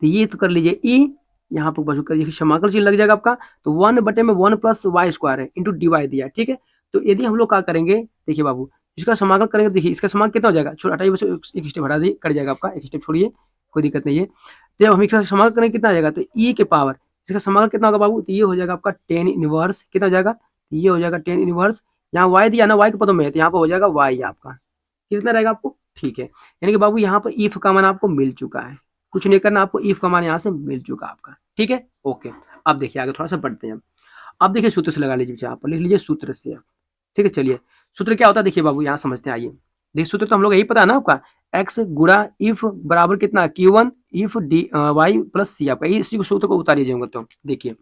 तो ये तो कर लीजिए ई, यहाँ पर बचू करिए समाकलन चीज लग जाएगा आपका, तो 1 बटे में 1 प्लस वाई स्क्वायर है इंटू डी वाई दिया, ठीक है। तो यदि हम लोग क्या करेंगे, देखिए बाबू इसका समाकलन करेंगे, देखिए इसका समाकलन कितना हो जाएगा, छोड़ हटाइए बच्चों, एक स्टेप हटा दिए, कट जाएगा आपका, एक स्टेप छोड़िए, कोई दिक्कत नहीं है। तो जब हम इसका समाकलन करेंगे कितना आ जाएगा, तो ई के पावर इसका समाकलन कितना होगा बाबू, तो ये हो जाएगा आपका 10 इनवर्स, कितना हो जाएगा, ये हो जाएगा 10 इनवर्स, यहाँ वाई दिया ना, वाई के पदों में है, तो यहाँ पर हो जाएगा वाई आपका, कितना रहेगा आपको, ठीक है। यानी कि बाबू यहाँ पर इफ का मान आपको मिल चुका है, कुछ नहीं करना आपको, इफ का मान यहाँ से मिल चुका आपका, ठीक है। ओके, अब देखिए आगे थोड़ा सा बढ़ते हैं। अब देखिए सूत्र से लगा लीजिए, यहाँ पर लिख लीजिए सूत्र से, ठीक है। चलिए सूत्र क्या होता है, देखिए बाबू यहाँ समझते हैं, आइए देखिए सूत्र तो हम लोग यही पता है ना आपका, एक्स गुणा इफ बराबर कितना Q1 if d Y plus c, आपका इसी सूत्र को उतारिए जाऊंगा। तो देखिए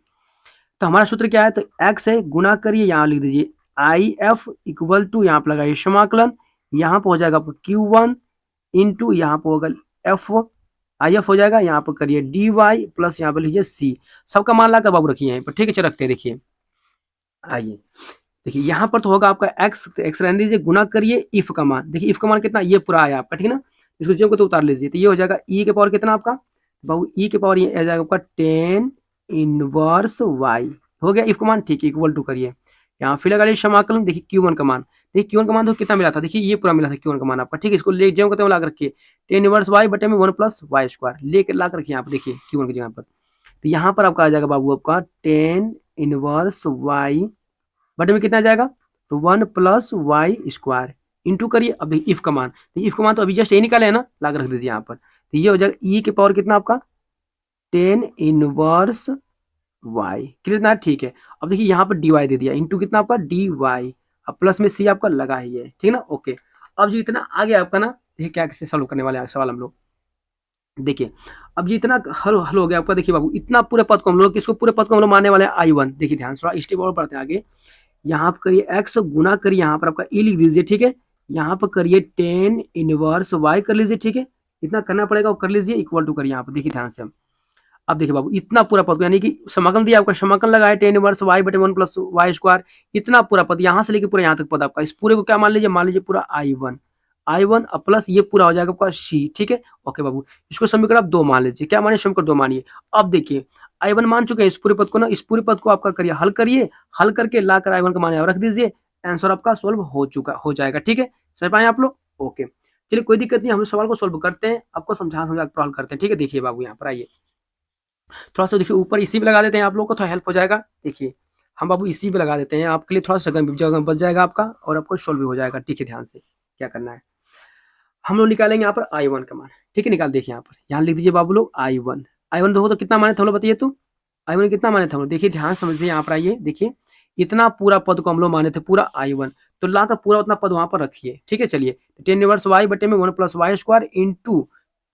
तो हमारा सूत्र क्या है, तो एक्स है गुना करिए, यहाँ लिख दीजिए आई एफ इक्वल टू, यहाँ पर लगाइए समाकलन, यहाँ पर हो जाएगा आपको Q1 इंटू यहाँ पर होगा एफ आई एफ हो जाएगा, यहाँ पर करिए डी वाई प्लस यहाँ पर लीजिए सी, सबका मान लाकर बाबू रखिए यहाँ पर, ठीक है। चल रखते हैं, देखिए आइए देखिए यहाँ पर तो होगा आपका एक्स, एक्स रहने दीजिए, गुना करिए इफ का मान, देखिए इफ का मान कितना ये पूरा आया आपका, ठीक है ना। इसको जो को तो उतार लीजिए, तो ये हो जाएगा ई के पावर कितना आपका बाबू, ई के पावर ये आ जाएगा आपका 10 इनवर्स वाई, हो गया इफ का मान, ठीक है, इक्वल टू करिए, यहाँ फिर लगा लीजिए समाकलन, देखिए Q1 का मान, देखिए Q1 का मान तो कितना मिला था, देखिए ये पूरा मिला था Q1 का मान आपका, ठीक है। इसको ले जो कहते हैं ला रखिए 10 इनवर्स वाई बटे में 1 प्लस वाई स्क्वायर लेकर ला रखिए यहाँ पर, देखिए Q1 की जगह पर, तो यहाँ पर आपका आ जाएगा बाबू आपका 10 इनवर्स वाई बटे में कितना आ जाएगा, तो 1 प्लस वाई स्क्वायर इंटू करिए, अभी इफ का मान, तो इफ का मान तो अभी जस्ट ये निकाले है ना, ला रख दीजिए यहाँ पर, तो ये हो जाएगा ई के पावर कितना आपका 10 इनवर्स वाई, कितना, ठीक है। अब देखिए यहाँ पर डी वाई दे दिया इंटू कितना आपका डी वाई, अब प्लस में सी आपका लगा ही है, ठीक है ना। ओके, अब जो इतना आ गया आपका ना, देखिए क्या कैसे सॉल्व करने वाले सवाल हम लोग, देखिए अब ये इतना हल हो गया आपका, देखिए बाबू इतना पूरे पद को हम लोग, किसको पूरे पद को हम लोग मानने वाले हैं I1, देखिए ध्यान से थोड़ा स्टेप और बढ़ते हैं आगे, यहाँ पर करिए एक्स गुना करिए, यहाँ पर आपका ई लिख दीजिए, ठीक है। यहाँ पर करिए 10 इनवर्स वाई कर लीजिए, ठीक है, इतना करना पड़ेगा और कर लीजिए, इक्वल टू करिए यहाँ पर, देखिए ध्यान से। अब देखिए बाबू इतना पूरा पद, यानी कि समाकलन दिया आपका, समाकलन लगाए 10 इनवर्स वाई बटे 1 प्लस वाई स्क्वायर, इतना पूरा पद यहाँ से लेके पूरा यहाँ तक पद आपका, इस पूरे को क्या मान लीजिए पूरा I1 प्लस ये पूरा हो जाएगा आपका सी, ठीक है। ओके बाबू, इसको समीकरण आप 2 मान लीजिए, क्या मानिए समीकरण 2 मानिए। अब देखिए I1 मान चुके हैं, इस पूरे पद को ना, इस पूरे पद को आपका करिए करिए, हल करके लाकर I1 का मान यहाँ रख दीजिए, आंसर आपका सोल्व हो जाएगा, ठीक है। समझ पाए आप लोग, ओके। चलिए कोई दिक्कत नहीं, हम सवाल को सोल्व करते हैं, आपको समझा कर हल करते हैं, ठीक है। देखिए बाबू यहाँ पर आइए, थोड़ा सा देखिए ऊपर इसी पे लगा देते हैं, आप लोग को थोड़ा हेल्प हो जाएगा। देखिए हम बाबू इसी पे लगा देते हैं, आपके लिए थोड़ा सा जगह बच जाएगा आपका, और आपको सोल्व भी हो जाएगा, ठीक है। ध्यान से क्या करना है, हम लोग निकालेंगे यहाँ पर I1 का मान, ठीक है, निकाल देखिए यहाँ पर, यहाँ लिख दीजिए बाबू लोग I1 देखो तो कितना माने थे हम लोग, बताइए तो I1 कितना माने थे हम लोग, देखिए ध्यान समझिए, यहाँ पर आइए, देखिए इतना पूरा पद को हम लोग माने थे पूरा I1, तो ला का पूरा उतना पद वहां पर रखिए, ठीक है। चलिए 10 इनवर्स वाई बटे में 1 प्लस वाई स्क्वायर इंटू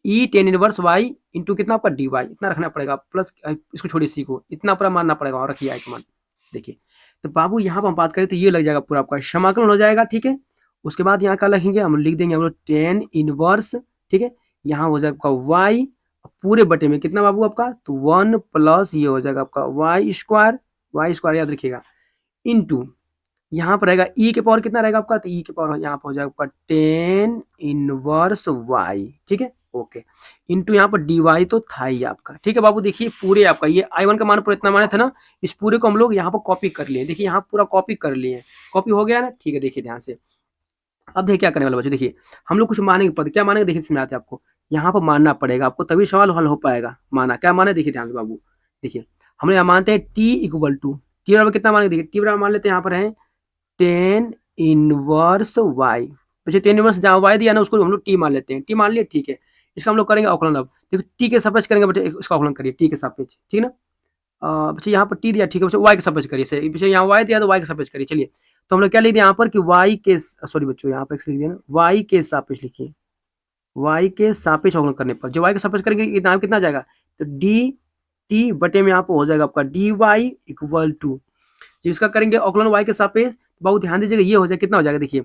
ई 10 इनवर्स वाई इंटू कितना आपका डी वाई, इतना रखना पड़ेगा, प्लस इसको छोड़िए सी को, इतना पूरा मानना पड़ेगा, और रखिए आई का मान। देखिए तो बाबू यहाँ पर हम बात करें तो ये लग जाएगा पूरा आपका समाकलन हो जाएगा, ठीक है। उसके बाद यहाँ का लिखेंगे, हम लिख देंगे हम लोग 10 इनवर्स, ठीक है, यहाँ हो जाएगा आपका वाई पूरे बटे में कितना बाबू आपका, तो 1 प्लस ये हो जाएगा आपका वाई स्क्वायर याद रखिएगा, इंटू यहाँ पर रहेगा ई के पावर कितना रहेगा आपका, तो ई के पावर यहाँ पर हो जाएगा आपका 10 इनवर्स वाई, ठीक है। ओके, इंटू यहाँ पर dy तो था ही आपका, ठीक है बाबू। देखिए पूरे आपका ये I1 का मान पूरा इतना माना था ना, इस पूरे को हम लोग यहाँ पर कॉपी कर लिए। देखिए यहाँ पूरा कॉपी कर लिए, कॉपी हो गया ना, ठीक है। देखिए ध्यान से, अब देखिए क्या करने वाले बच्चों, देखिए हम लोग कुछ मानेंगे पद, क्या मानेंगे देखिए इसमें आते हैं आपको, यहाँ पर मानना पड़ेगा आपको, तभी सवाल हल हो पाएगा। माना क्या माने, देखिए ध्यान से बाबू, देखिए हम लोग यहाँ मानते हैं टी इक्वल टू, टी बराबर कितना मानेंगे, देखिए टी बराबर मान लेते हैं यहाँ पर है टेन इनवर्स वाई। बच्चे टेन इनवर्स जहाँ वाई दिया ना उसको हम लोग टी मान लेते हैं, टी मान लिए, ठीक है। इसका हम लोग करेंगे अवकलन। अब देखो टी के सापेक्ष करेंगे बच्चे, इसका अवकलन करिए टी के सापेक्ष, ठीक है ना। बच्चे यहाँ पर टी दिया, ठीक है बच्चे, वाई के सापेक्ष करिए, सही बच्चे यहाँ वाई दिया तो वाई के सापेक्ष करिए। चलिए तो हम लोग क्या लिख दिया यहाँ पर कि वाई के, सॉरी बच्चों यहाँ पे लिख दिया ना, वाई के सापेक्ष लिखिए, वाई के सापेक्ष अवकलन करने पर जो वाई के सापेक्ष करेंगे कितना कितना जाएगा, तो डी टी बटे में यहाँ पर हो जाएगा आपका डी वाई इक्वल टू, जब इसका करेंगे अवकलन वाई के सापेक्ष, बहुत ध्यान दीजिएगा ये हो जाएगा कितना हो जाएगा, देखिए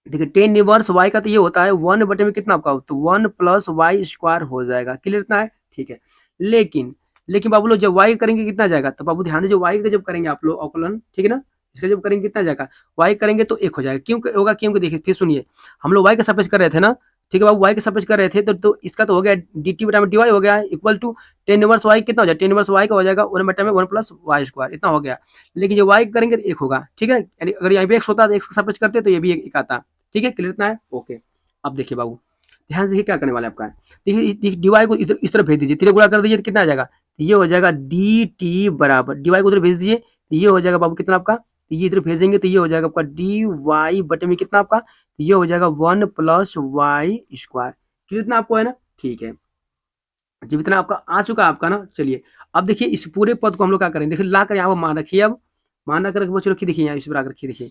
देखिए टेन इनवर्स वाई का तो ये होता है वन बटे में कितना आपका, तो वन प्लस वाई स्क्वायर हो जाएगा, क्लियर इतना है, ठीक है। लेकिन लेकिन बाबू लोग जब वाई करेंगे कितना जाएगा, तो बाबू ध्यान दीजिए वाई का जब करेंगे आप लोग अवकलन, ठीक है ना, इसका जब करेंगे कितना जाएगा, वाई करेंगे तो एक हो जाएगा, क्यों होगा, क्योंकि देखिए फिर सुनिए, हम लोग वाई के सापेक्ष कर रहे थे ना, ठीक है बाबू, वाई के सापेक्ष कर रहे थे तो इसका तो हो गया डी टी बटा में डी वाई हो गया equal to tan inverse Y कितना हो जाएगा, टेन इनवर्स वाई का हो जाएगा वन बटा में वन प्लस वाई स्क्वायर, इतना हो गया। लेकिन जो वाई करेंगे तो एक होगा, ठीक है, यानी अगर यहाँ पे एक्स होता तो एक्स का सापेक्ष करते तो ये भी एक आता, ठीक है, क्लियर इतना है, ओके। अब देखिए बाबू ध्यान से देखिए क्या करने वाला है आपका, देखिए डीवाई को इस तरफ भेज दीजिए, तीन गुणा कर दीजिए तो कितना आ जाएगा, तो ये हो जाएगा डी टी बराबर, डीवाई को उधर भेज दीजिए तो ये हो जाएगा बाबू कितना आपका, तो ये इधर भेजेंगे तो ये हो जाएगा आपका डी वाई बटे में कितना आपका, तो ये हो जाएगा one plus Y square, clear इतना आपको है ना, ठीक है। जब इतना आपका आ चुका आपका ना, चलिए अब देखिए इस पूरे पद को हम लोग क्या करेंगे, देखिए ला कर यहाँ पर मान रखिए, अब मान कर बच्चों रखिए, देखिए यहाँ इस पर रखिए, देखिए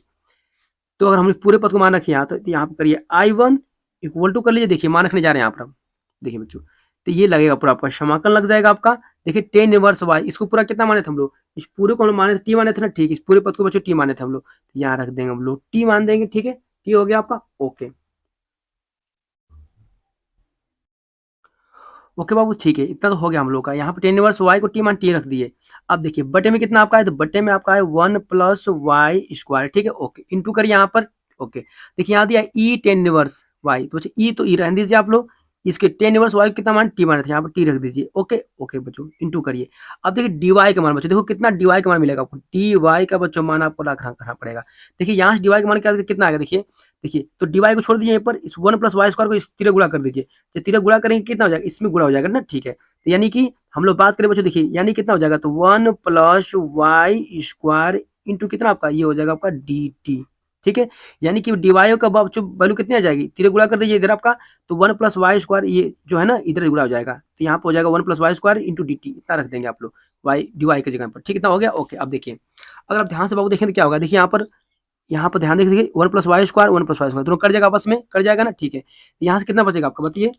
तो अगर हमने पूरे पद को मान रखे यहाँ तो यहाँ पर करिए I1 इक्वल टू कर लीजिए, देखिए मान रखने जा रहे हैं यहाँ पर हम, देखिए बच्चों तो ये लगेगा पूरा आपका समाकलन लग जाएगा आपका। देखिए टेन इनवर्स वाई, इसको पूरा कितना माने थे हम लोग, इस पूरे को हम माने थे टी माने थे ना, ठीक है, इस पूरे पद को बच्चों टी माने थे हम लोग, तो यहाँ रख देंगे हम लोग टी मान देंगे, ठीक है, टी हो गया आपका, ओके ओके बाबू, ठीक है, इतना तो हो गया हम लोग का। यहाँ पे टेन इनवर्स वाई को टी मान टी रख दिए। अब देखिए बटे में कितना आपका है, तो बटे में आपका है वन प्लस वाई स्क्वायर, ठीक है, ओके, इंटू करिए यहाँ पर, ओके। देखिए यहाँ दिया ई टेन इनवर्स वाई, तो ई तो ई रहने दीजिए आप लोग, इसके टेन इनवर्स वाई कितना मान टी मान थे, यहाँ पर टी रख दीजिए, ओके ओके बच्चों, इंटू करिए। अब देखिए डी वाई का मान बच्चों, देखो कितना डी वाई का मान मिलेगा आपको, डी वाई का बच्चों मान आपको रखना पड़ेगा। देखिए यहाँ से डी वाई का मान क्या कितना आएगा, देखिए देखिए तो डी वाई को छोड़ दीजिए यहाँ पर, इस वन प्लस वाई स्क्वायर को इस तीर गुणा कर दीजिए, जब तीर गुणा करेंगे कितना हो जाएगा, इसमें गुणा हो जाएगा ना, ठीक है। तो यानी कि हम लोग बात करें बच्चों, देखिए यानी कितना हो जाएगा, तो one plus Y square into कितना आपका, ये हो जाएगा आपका डी टी, ठीक है। यानी कि डीवाई का बच्चों वैल्यू कितनी आ जाएगी, तीर गुणा कर दीजिए इधर आपका, तो वन प्लस वाई स्क्वायर ये जो है ना इधर गुणा हो जाएगा, तो यहाँ पे हो जाएगा one plus Y square into D T, इतना रख देंगे आप लोग वाई डीवाई की जगह पर, ठीक, इतना हो गया, ओके। अब देखिए अगर आप ध्यान से बाबू देखें तो क्या होगा, देखिए यहाँ पर ध्यान देखिए one plus Y square one plus Y square दोनों कट जाएगा, आपस में कट जाएगा ना, ठीक है। यहाँ से कितना बचेगा आपका बताइए,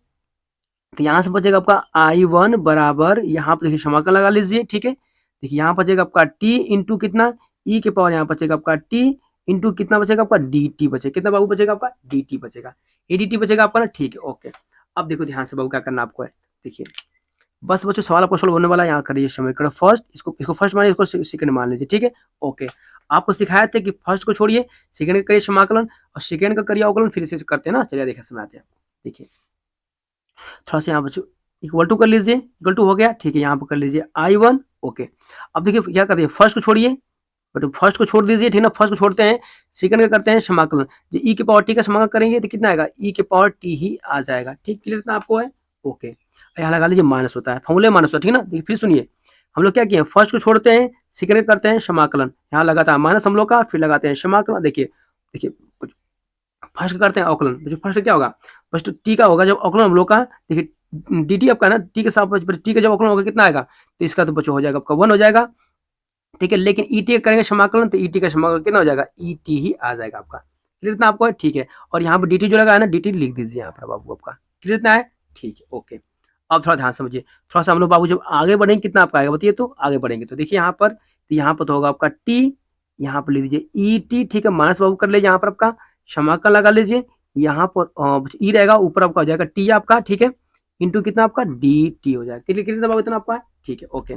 तो यहाँ से बचेगा आपका I1 बराबर, यहाँ पर देखिए समाकलन लगा लीजिए, ठीक है। देखिए यहाँ बचेगा आपका t इंटू कितना e के पावर, यहाँ बचेगा आपका t इंटू कितना बचेगा आपका dt बचेगा, कितना बाबू बचेगा आपका dt बचेगा, ये dt बचेगा आपका ना, ठीक है, ओके। अब देखो ध्यान से बाबू क्या करना आपको है, देखिए बस बच्चों सवाल आपको सोल्व होने वाला है, यहाँ करिए समीकरण फर्स्ट, इसको फर्स्ट मानिए, इसको सेकंड मान लीजिए, ठीक है, ओके। आपको सिखाया था कि फर्स्ट को छोड़िए, सेकंड का करिए समाकलन और सेकंड का करिए अवकलन, फिर से करते हैं ना, चलिए देखिए समझाते हैं आपको। देखिए थोड़ा सा यहाँ बच्चों इक्वल टू कर लीजिए, इक्वल टू हो गया, ठीक है, यहाँ पर कर लीजिए I1, ओके। अब देखिए क्या करते हैं, फर्स्ट को छोड़िए, बट फर्स्ट को छोड़ दीजिए, ठीक ना, फर्स्ट को छोड़ते हैं, सेकंड का करते हैं समाकलन, जो ई के पावर टी का समाकलन करेंगे तो कितना आएगा, ई के पावर टी ही आ जाएगा, ठीक, क्लियर इतना आपको है, ओके। यहाँ लगा लीजिए माइनस होता है, फॉर्मूले माइनस होता है, ठीक ना। देखिए फिर सुनिए, हम लोग क्या किए, फर्स्ट को छोड़ते हैं, सेकंड का करते हैं समाकलन, यहाँ लगाता है माइनस हम लोग का, फिर लगाते हैं समाकलन। देखिए देखिए फर्स्ट करते हैं अवकलन, देखिए फर्स्ट क्या होगा, फर्स्ट टी का होगा जब अवकलन हम लोग का, देखिए डी टी आपका ना, टी के साथ टी का जब अवकलन होगा कितना आएगा, तो इसका तो बच्चों हो जाएगा आपका वन हो जाएगा, ठीक है। लेकिन ई टी करेंगे समाकलन तो ई टी का समाकलन कितना हो जाएगा, ई टी ही आ जाएगा आपका, क्लियर इतना आपको है, ठीक है। और यहाँ पर डी टी जो लगा है ना, डी टी लिख दीजिए यहाँ पर बाबू आपका, क्लियर इतना है, ठीक है, ओके। अब थोड़ा ध्यान समझिए, थोड़ा सा हम लोग बाबू जब आगे बढ़ेंगे कितना आपका आएगा बताइए, तो आगे बढ़ेंगे तो देखिए यहाँ पर तो होगा आपका टी, यहाँ पर लिख दीजिए ई टी, ठीक है, माइनस बाबू कर लीजिए, यहाँ पर आपका समाकलन लगा लीजिए, यहाँ पर ई रहेगा, ऊपर आपका हो जाएगा टी आपका, ठीक है, इंटू कितना आपका डी टी हो जाएगा, क्लियर क्लियर बाबू इतना आपका है, ठीक है, ओके।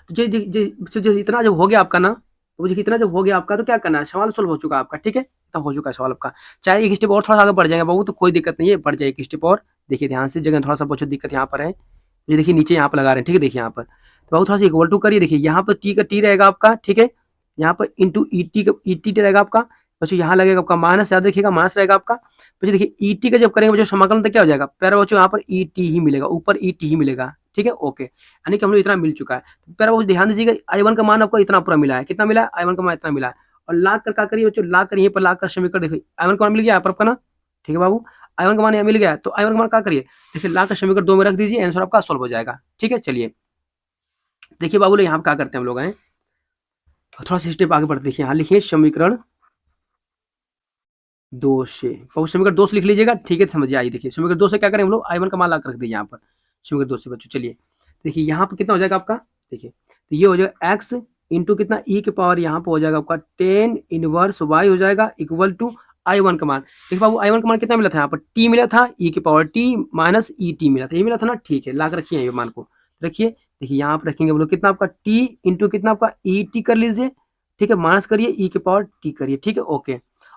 तो जो इतना जब हो गया आपका ना, तो देखिए इतना जब हो गया आपका तो क्या करना है, सवाल सोल्व हो चुका आपका, ठीक है, इतना हो चुका है सवाल आपका। चाहे एक स्टेप और थोड़ा आगे बढ़ जाएगा बाबू तो कोई दिक्कत नहीं है, बढ़ जाए एक स्टेप और, देखिए ध्यान से, जगह थोड़ा सा बच्चों दिक्कत यहाँ पर है, ये देखिए नीचे यहाँ पर लगा रहे हैं, ठीक है। देखिए यहाँ पर तो बाबू थोड़ा सा इक्वल टू करिए, देखिए यहाँ पर टी का टी रहेगा आपका, ठीक है। यहाँ पर इंटू ई टी का ई टी रहेगा आपका, बच्चों यहाँ लगेगा आपका माइनस, याद रखिएगा माइनस रहेगा आपका। बच्चों देखिए ई टी का जब करेंगे बच्चों समाकलन तो क्या हो जाएगा, प्यारे बच्चों यहाँ पर ई टी ही मिलेगा, ऊपर ई टी ही मिलेगा, ठीक है ओके, यानी कि हम लोग इतना मिल चुका है। तो प्यारे बच्चों ध्यान दीजिएगा, आई वन का मान आपको इतना पूरा मिला है, कितना मिला है, आई वन का मान इतना मिला है। और लाख कर क्या करिए बच्चों, लाख कर यहीं पर लाख का समीकरण देखिए, आई वन का मान मिल गया यहाँ पर आपका ना, ठीक है बाबू। आई वन का मान यहाँ मिल गया, तो आई वन का मान क्या करिए, देखिए लाख का समीकरण 2 में रख दीजिए, आंसर आपका सॉल्व हो जाएगा, ठीक है। चलिए देखिए बाबू लोग यहाँ पर क्या करते हैं हम लोग हैं, थोड़ा सा स्टेप आगे बढ़ते, देखिए यहाँ लिखिए समीकरण 2 से, बाबू समीकरण 2 से लिख लीजिएगा, ठीक है, समझिए। आइए देखिए समीकरण 2 से क्या करें हम लोग, आई वन का मान ला कर रख दीजिए यहाँ पर समीकरण 2 से बच्चों। चलिए देखिए यहाँ पर कितना हो जाएगा आपका, देखिए तो ये हो जाएगा एक्स इंटू कितना ई के पावर यहाँ पर हो जाएगा आपका 10 इनवर्स वाई हो जाएगा इक्वल टू आई वन का मान। देखिए बाबू आई वन का मान कितना मिला था, यहाँ पर टी मिला था, ई के power T minus E T मिला था, ये मिला था ना, ठीक है। ला कर रखिए ये मान को रखिए, देखिए यहाँ पर रखेंगे हम लोग कितना आपका टी इंटू कितना आपका ई टी कर लीजिए, ठीक है, माइनस करिए ई के पावर टी करिए, ठीक है ओके।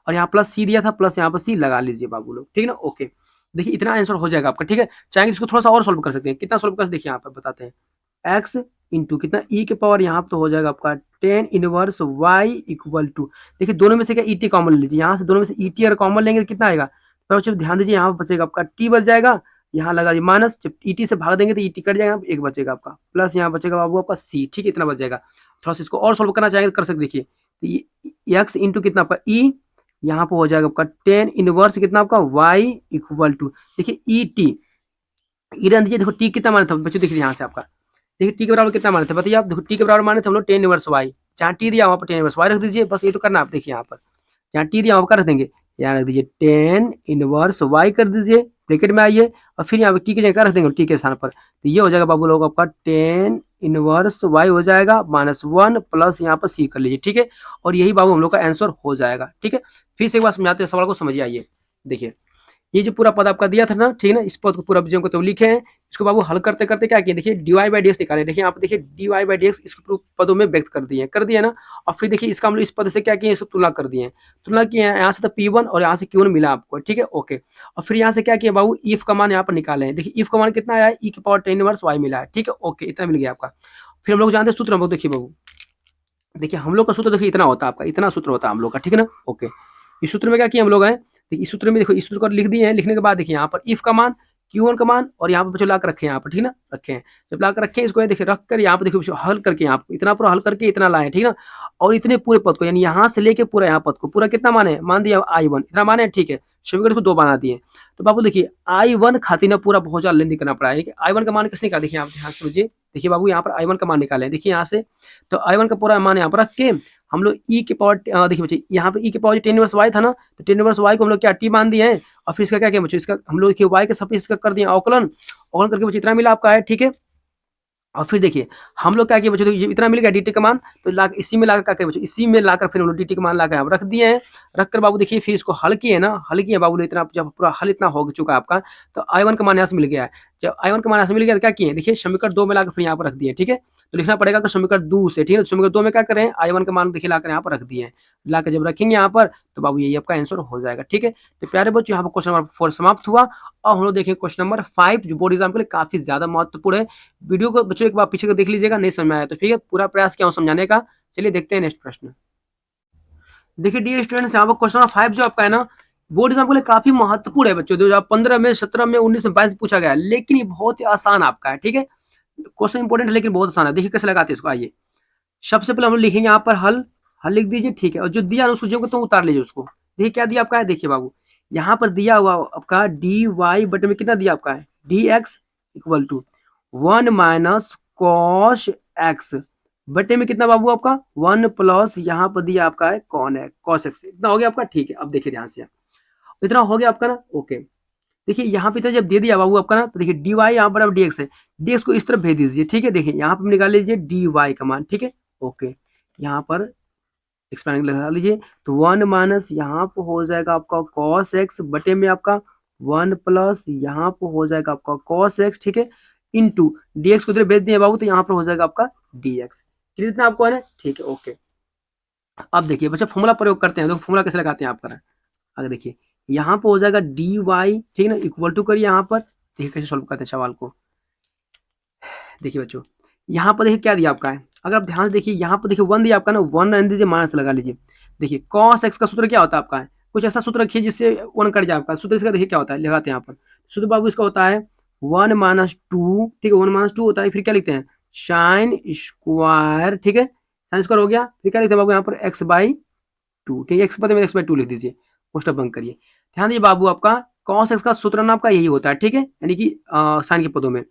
और यहाँ प्लस सी दिया था, प्लस यहाँ पर सी लगा लीजिए बाबू लोग, ठीक है ना ओके। देखिए इतना आंसर हो जाएगा आपका, ठीक है। चाहेंगे इसको थोड़ा सा और सोल्व कर सकते हैं, कितना सोल्व कर सकते हैं, देखिए यहाँ पर बताते हैं, एक्स इंटू कितना ई के पावर यहाँ पर तो हो जाएगा आपका 10 इनवर्स वाई इक्वल टू, देखिए दोनों में से क्या ई टी कॉमन ले लीजिए, यहाँ से दोनों में से ई टी अगर कॉमन लेंगे तो कितना आएगा, तो बच्चों ध्यान दीजिए यहाँ पर बचेगा आपका टी बच जाएगा, यहाँ लगा माइनस, जब ई टी से भाग देंगे तो ई टी कट जाएगा, एक बचेगा आपका प्लस, यहाँ बचेगा बाबू आपका सी, ठीक है, इतना बच जाएगा। थोड़ा सा इसको और सोल्व करना चाहेंगे तो कर सकते, देखिए तो एक्स इंटू कितना आपका ई, यहाँ पर हो जाएगा आपका 10 इनवर्स कितना आपका वाई इक्वल टू, देखिए ई टी ई रन दीजिए, देखो टी कितना माने था बच्चों, देखिए यहाँ से आपका देखिए टी के बराबर कितना माने थे बताइए आप, देखो टी के बराबर माने थे हम लोग 10 इनवर्स वाई, जहाँ टी दिया वहाँ पर 10 इनवर्स वाई रख दीजिए, बस ये तो करना आप, देखिए यहाँ पर यहाँ टी दिया वहाँ पर कर देंगे, यहाँ रख दीजिए 10 इनवर्स वाई कर दीजिए, ब्रैकेट में आइए और फिर यहाँ पे टी की जगह रख देंगे टी के स्थान पर, तो ये हो जाएगा बाबू लोग आपका 10 इनवर्स वाई हो जाएगा माइनस 1 प्लस यहाँ पर सी कर लीजिए, ठीक है। और यही बाबू हम लोग का आंसर हो जाएगा, ठीक है। फिर से एक बार समझाते हैं, सवाल को समझिए, आइए देखिए ये जो पूरा पद आपका दिया था ना, ठीक है ना, इस पद को पूरा विजयों को तो लिखे हैं, इसको बाबू हल करते करते क्या किए, देखिए डीवाई बाई डी एक्स निकाले, देखिए यहाँ पे देखिए डीवाई बाई डी एक्स इसको पदों में व्यक्त कर दिए ना। और फिर देखिए इसका हम लोग इस पद से क्या किए, इसको तुलना कर दिए, तुलना किए हैं, यहाँ से तो P1 और यहाँ से Q1 मिला आपको, ठीक है ओके। और फिर यहाँ से क्या किया बाबू, इफ का मान यहाँ पर निकाले हैं, देखिए इफ का मान कितना आया है, ई की पावर 10 इनवर्स वाई मिला है, ठीक है ओके, इतना मिल गया आपका। फिर हम लोग जानते हैं सूत्र, हम लोग देखिए बाबू, देखिए हम लोग का सूत्र देखिए इतना होता है आपका, इतना सूत्र होता है हम लोग का, ठीक है ना ओके। इस सूत्र में क्या किया हम लोग हैं, इस सूत्र में देखो, इस सूत्र को लिख दिए हैं, लिखने के बाद देखिए यहाँ पर इफ का मान Q1 का मान और यहाँ पर बच्चों ला कर रखे हैं यहाँ पर, ठीक है ना, रखे हैं, जब ला कर रखे हैं इसको देखिए रख कर यहाँ पर देखिए बच्चों हल करके यहाँ पर इतना पूरा हल करके इतना लाए, ठीक है ना। और इतने पूरे पद को यानी यहाँ से लेके पूरा यहाँ पद को पूरा कितना माने, मान दिया I1 इतना माने, ठीक है, समीकरण को 2 बना दिए। तो बाबू देखिए I1 खातिर ना पूरा बहुत ज्यादा लेंदी करना पड़ा है, I1 का मान किसने निकाला, देखिए आप ध्यान से समझिए, देखिए बाबू यहाँ पर I1 का मान निकाले, देखिए यहाँ से, तो I1 का पूरा मान यहाँ पर रख के हम लोग ई के पावर देखिए बच्चे यहाँ पे ई के पावर 10 इनवर्स वाई था ना, तो 10 इनवर्स वाई को हम लोग क्या टी मान दिए हैं, और फिर इसका क्या किया बच्चों, इसका हम लोग देखिए वाई के सब इसका कर दिया अवकलन, अवकलन करके बच्चे इतना मिला आपका है, ठीक है। और फिर देखिए हम लोग क्या किए बच्चों, ये इतना मिल गया डी टी का मान, तो ला इसी में लाकर क्या करें बच्चों, इसी में लाकर फिर हम लोग डी टी का मान लाकर यहाँ रख दिए हैं, रख कर बाबू देखिए फिर इसको हल किए ना, हल किए बाबू इतना, जब पूरा हल इतना हो चुका है आपका, तो I1 का मान यहाँ से मिल गया है। जब I1 का मान यहाँ से मिल गया तो क्या किए, देखिए समीकरण 2 में लाकर फिर यहाँ पर रख दिए, ठीक है। तो लिखना पड़ेगा कि समीकरण 2 से, ठीक है, समीकरण 2 में क्या करें, I1 का मान देखिए लाकर यहाँ पर रख दिए, लाकर जब रखेंगे यहाँ पर तो बाबू यही आपका आंसर हो जाएगा, ठीक है। तो प्यारे बच्चों यहाँ पर क्वेश्चन नंबर 4 समाप्त हुआ, और हम लोग देखें क्वेश्चन नंबर 5 जो बोर्ड एग्जाम के लिए काफी ज्यादा महत्वपूर्ण है। वीडियो को बच्चों एक बार पीछे को देख लीजिएगा, नहीं समझ में आया तो ठीक है, पूरा प्रयास किया हूँ समझाने का। चलिए देखते हैं नेक्स्ट प्रश्न। देखिए डियर स्टूडेंट्स, यहाँ पर क्वेश्चन नंबर 5 जो आपका है ना, बोर्ड एग्जाम के लिए काफी महत्वपूर्ण है बच्चों, 2015 में, 17 में, 19 में, 22 पूछा गया है, लेकिन ये बहुत ही आसान आपका है, ठीक है। क्वेश्चन इंपॉर्टेंट है लेकिन बहुत आसान है, देखिए कैसे लगाते हैं इसको। आइए सबसे पहले हम लोग लिखेंगे यहाँ पर हल, हल लिख दीजिए, ठीक है, और जो दिया उसको जो तो उतार लीजिए उसको। देखिए क्या दिया आपका है, देखिए बाबू यहाँ पर दिया हुआ आपका डी वाई बटे में कितना दिया आपका है, D X equal to 1 minus cos X बटे में कितना बाबू आपका 1 प्लस यहाँ पर दिया आपका है कॉन है कॉस एक्स, इतना हो गया आपका, ठीक है। अब देखिए ध्यान से, इतना हो गया आपका ना ओके। देखिए यहाँ पे तो जब दे दिया बाबू आपका ना, तो देखिए डी वाई यहाँ पर अब डी एक्स है, डी एक्स को इस तरफ भेज दीजिए, ठीक है। देखिए यहाँ पर निकाल लीजिए डी वाई का मान, ठीक है ओके। यहाँ पर एक्सपेंड लगा लीजिए, तो 1 माइनस यहाँ पर हो जाएगा आपका कॉस एक्स बटे में आपका 1 प्लस यहाँ पर हो जाएगा आपका कॉस एक्स, ठीक है, इंटू डी एक्स को इधर भेज दिए बाबू, तो यहाँ पर हो जाएगा आपका डी एक्स, क्लियर इतना आपको है ना, ठीक है ओके। अब देखिए बच्चा फॉर्मूला प्रयोग करते हैं, तो फॉर्मूला कैसे लगाते हैं आप करें, आगे देखिए यहाँ पर हो जाएगा डी वाई, ठीक है ना, इक्वल टू करिए यहाँ पर देखिए कैसे सॉल्व करते हैं सवाल को। देखिए बच्चों, यहाँ पर देखिए क्या दिया आपका है, अगर आप ध्यान से देखिए यहाँ पर देखिए 1 दिया आपका ना, 1 रहने दीजिए, माइनस लगा लीजिए। देखिए cos x का सूत्र क्या होता है आपका है, कुछ ऐसा सूत्र रखिए जिससे 1 कट जाए आपका सूत्र। इसका देखिए क्या होता है, लगाते हैं यहाँ पर सूत्र बाबू, इसका होता है 1 माइनस 2, ठीक है 1 माइनस 2 होता है, फिर क्या लिखते हैं साइन स्क्वायर, ठीक है साइन स्क्वायर हो गया, फिर क्या लिखते हैं बाबू यहाँ पर x बाई 2, ठीक है एक्स पता है x बाई 2 लिख दीजिए, पोस्टर बंक करिए। ध्यान दीजिए बाबू, आपका cos x का सूत्र ना आपका यही होता है, ठीक है यानी कि साइन के पदों में,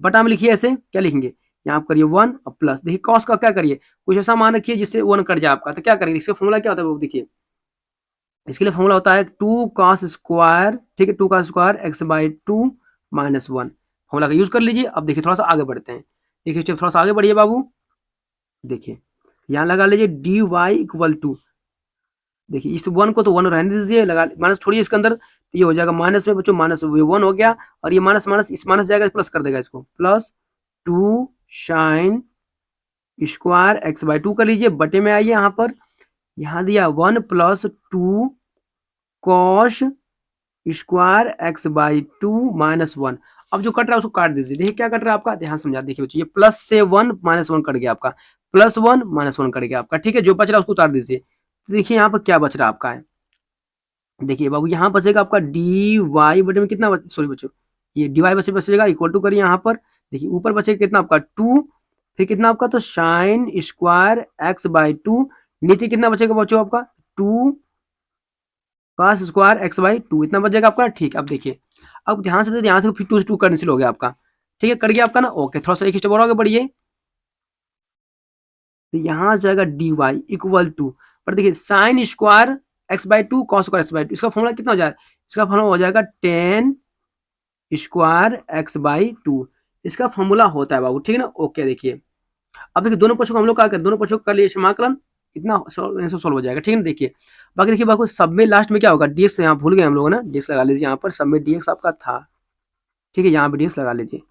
बटा में लिखिए ऐसे, क्या लिखेंगे यहाँ आप करिए 1 और प्लस, देखिए cos का क्या करिए, कुछ ऐसा मान रखिए जिससे 1 कट जाए आपका, तो क्या करेंगे, इसका फॉर्मूला क्या होता है वो देखिए, इसके लिए फॉर्मूला होता है 2 cos स्क्वायर, ठीक है 2 cos square x by 2 minus 1, formula का यूज कर लीजिए। अब देखिए थोड़ा सा आगे बढ़ते हैं, देखिए स्टेप थोड़ा सा आगे बढ़िए बाबू, देखिए यहाँ लगा लीजिए डी वाई इक्वल टू, देखिए इस 1 को तो 1 रहने दीजिए, लगा माइनस छोड़िए इसके अंदर, तो ये हो जाएगा माइनस में बच्चों, माइनस 1 हो गया, और ये माइनस माइनस इस माइनस जाएगा, प्लस कर देगा इसको, plus 2 sine square X by 2 कर लीजिए, बटे में आइए यहाँ पर, यहाँ दिया 1 plus 2 cos square X by 2 minus 1। अब जो कट रहा है उसको काट दीजिए, देखिए क्या कट रहा है आपका, ध्यान समझा, देखिए बच्चों ये प्लस से 1 माइनस 1 कट गया आपका, प्लस 1 माइनस 1 कट गया आपका, ठीक है जो बच रहा है उसको उतार दीजिए। तो देखिए यहाँ पर क्या बच रहा है आपका है, देखिए बाबू यहाँ बचेगा आपका डी वाई बटे में कितना सॉरी बच्चों, ये डी वाई बचेगा इक्वल टू करिए यहाँ पर, देखिए ऊपर बचेगा कितना आपका 2, फिर कितना आपका तो साइन स्क्वायर एक्स बाई 2, नीचे कितना बचेगा बच्चों आपका 2 कॉस स्क्वायर एक्स बाई 2, इतना बचेगा आपका, ठीक। अब देखिए, अब ध्यान से फिर 2 से 2 कैंसिल हो गया आपका, ठीक है कट गया आपका ना, ओके थोड़ा सा एक स्टेप और आगे बढ़िए, तो यहाँ जाएगा डी वाई इक्वल टू, पर देखिए sine square X by 2 cos square X by 2, इसका फॉर्मूला कितना हो जाएगा, इसका फॉर्मूला हो जाएगा टेन स्क्वायर एक्स बाई 2, इसका फॉर्मूला होता है बाबू, ठीक है ना, ओके। देखिए अब देखिए दोनों पक्षों को हम लोग क्या करें, दोनों पक्षों को कर लिए समाकलन, इतना सॉल्व हो जाएगा, ठीक है ना। देखिए बाकी देखिए बाबू सब में लास्ट में क्या होगा, डीएक्स यहाँ भूल गए हम लोग ना, डीएक्स लगा लीजिए यहाँ पर, सब में डीएक्स आपका था, ठीक है यहाँ पे डीएक्स लगा लीजिए।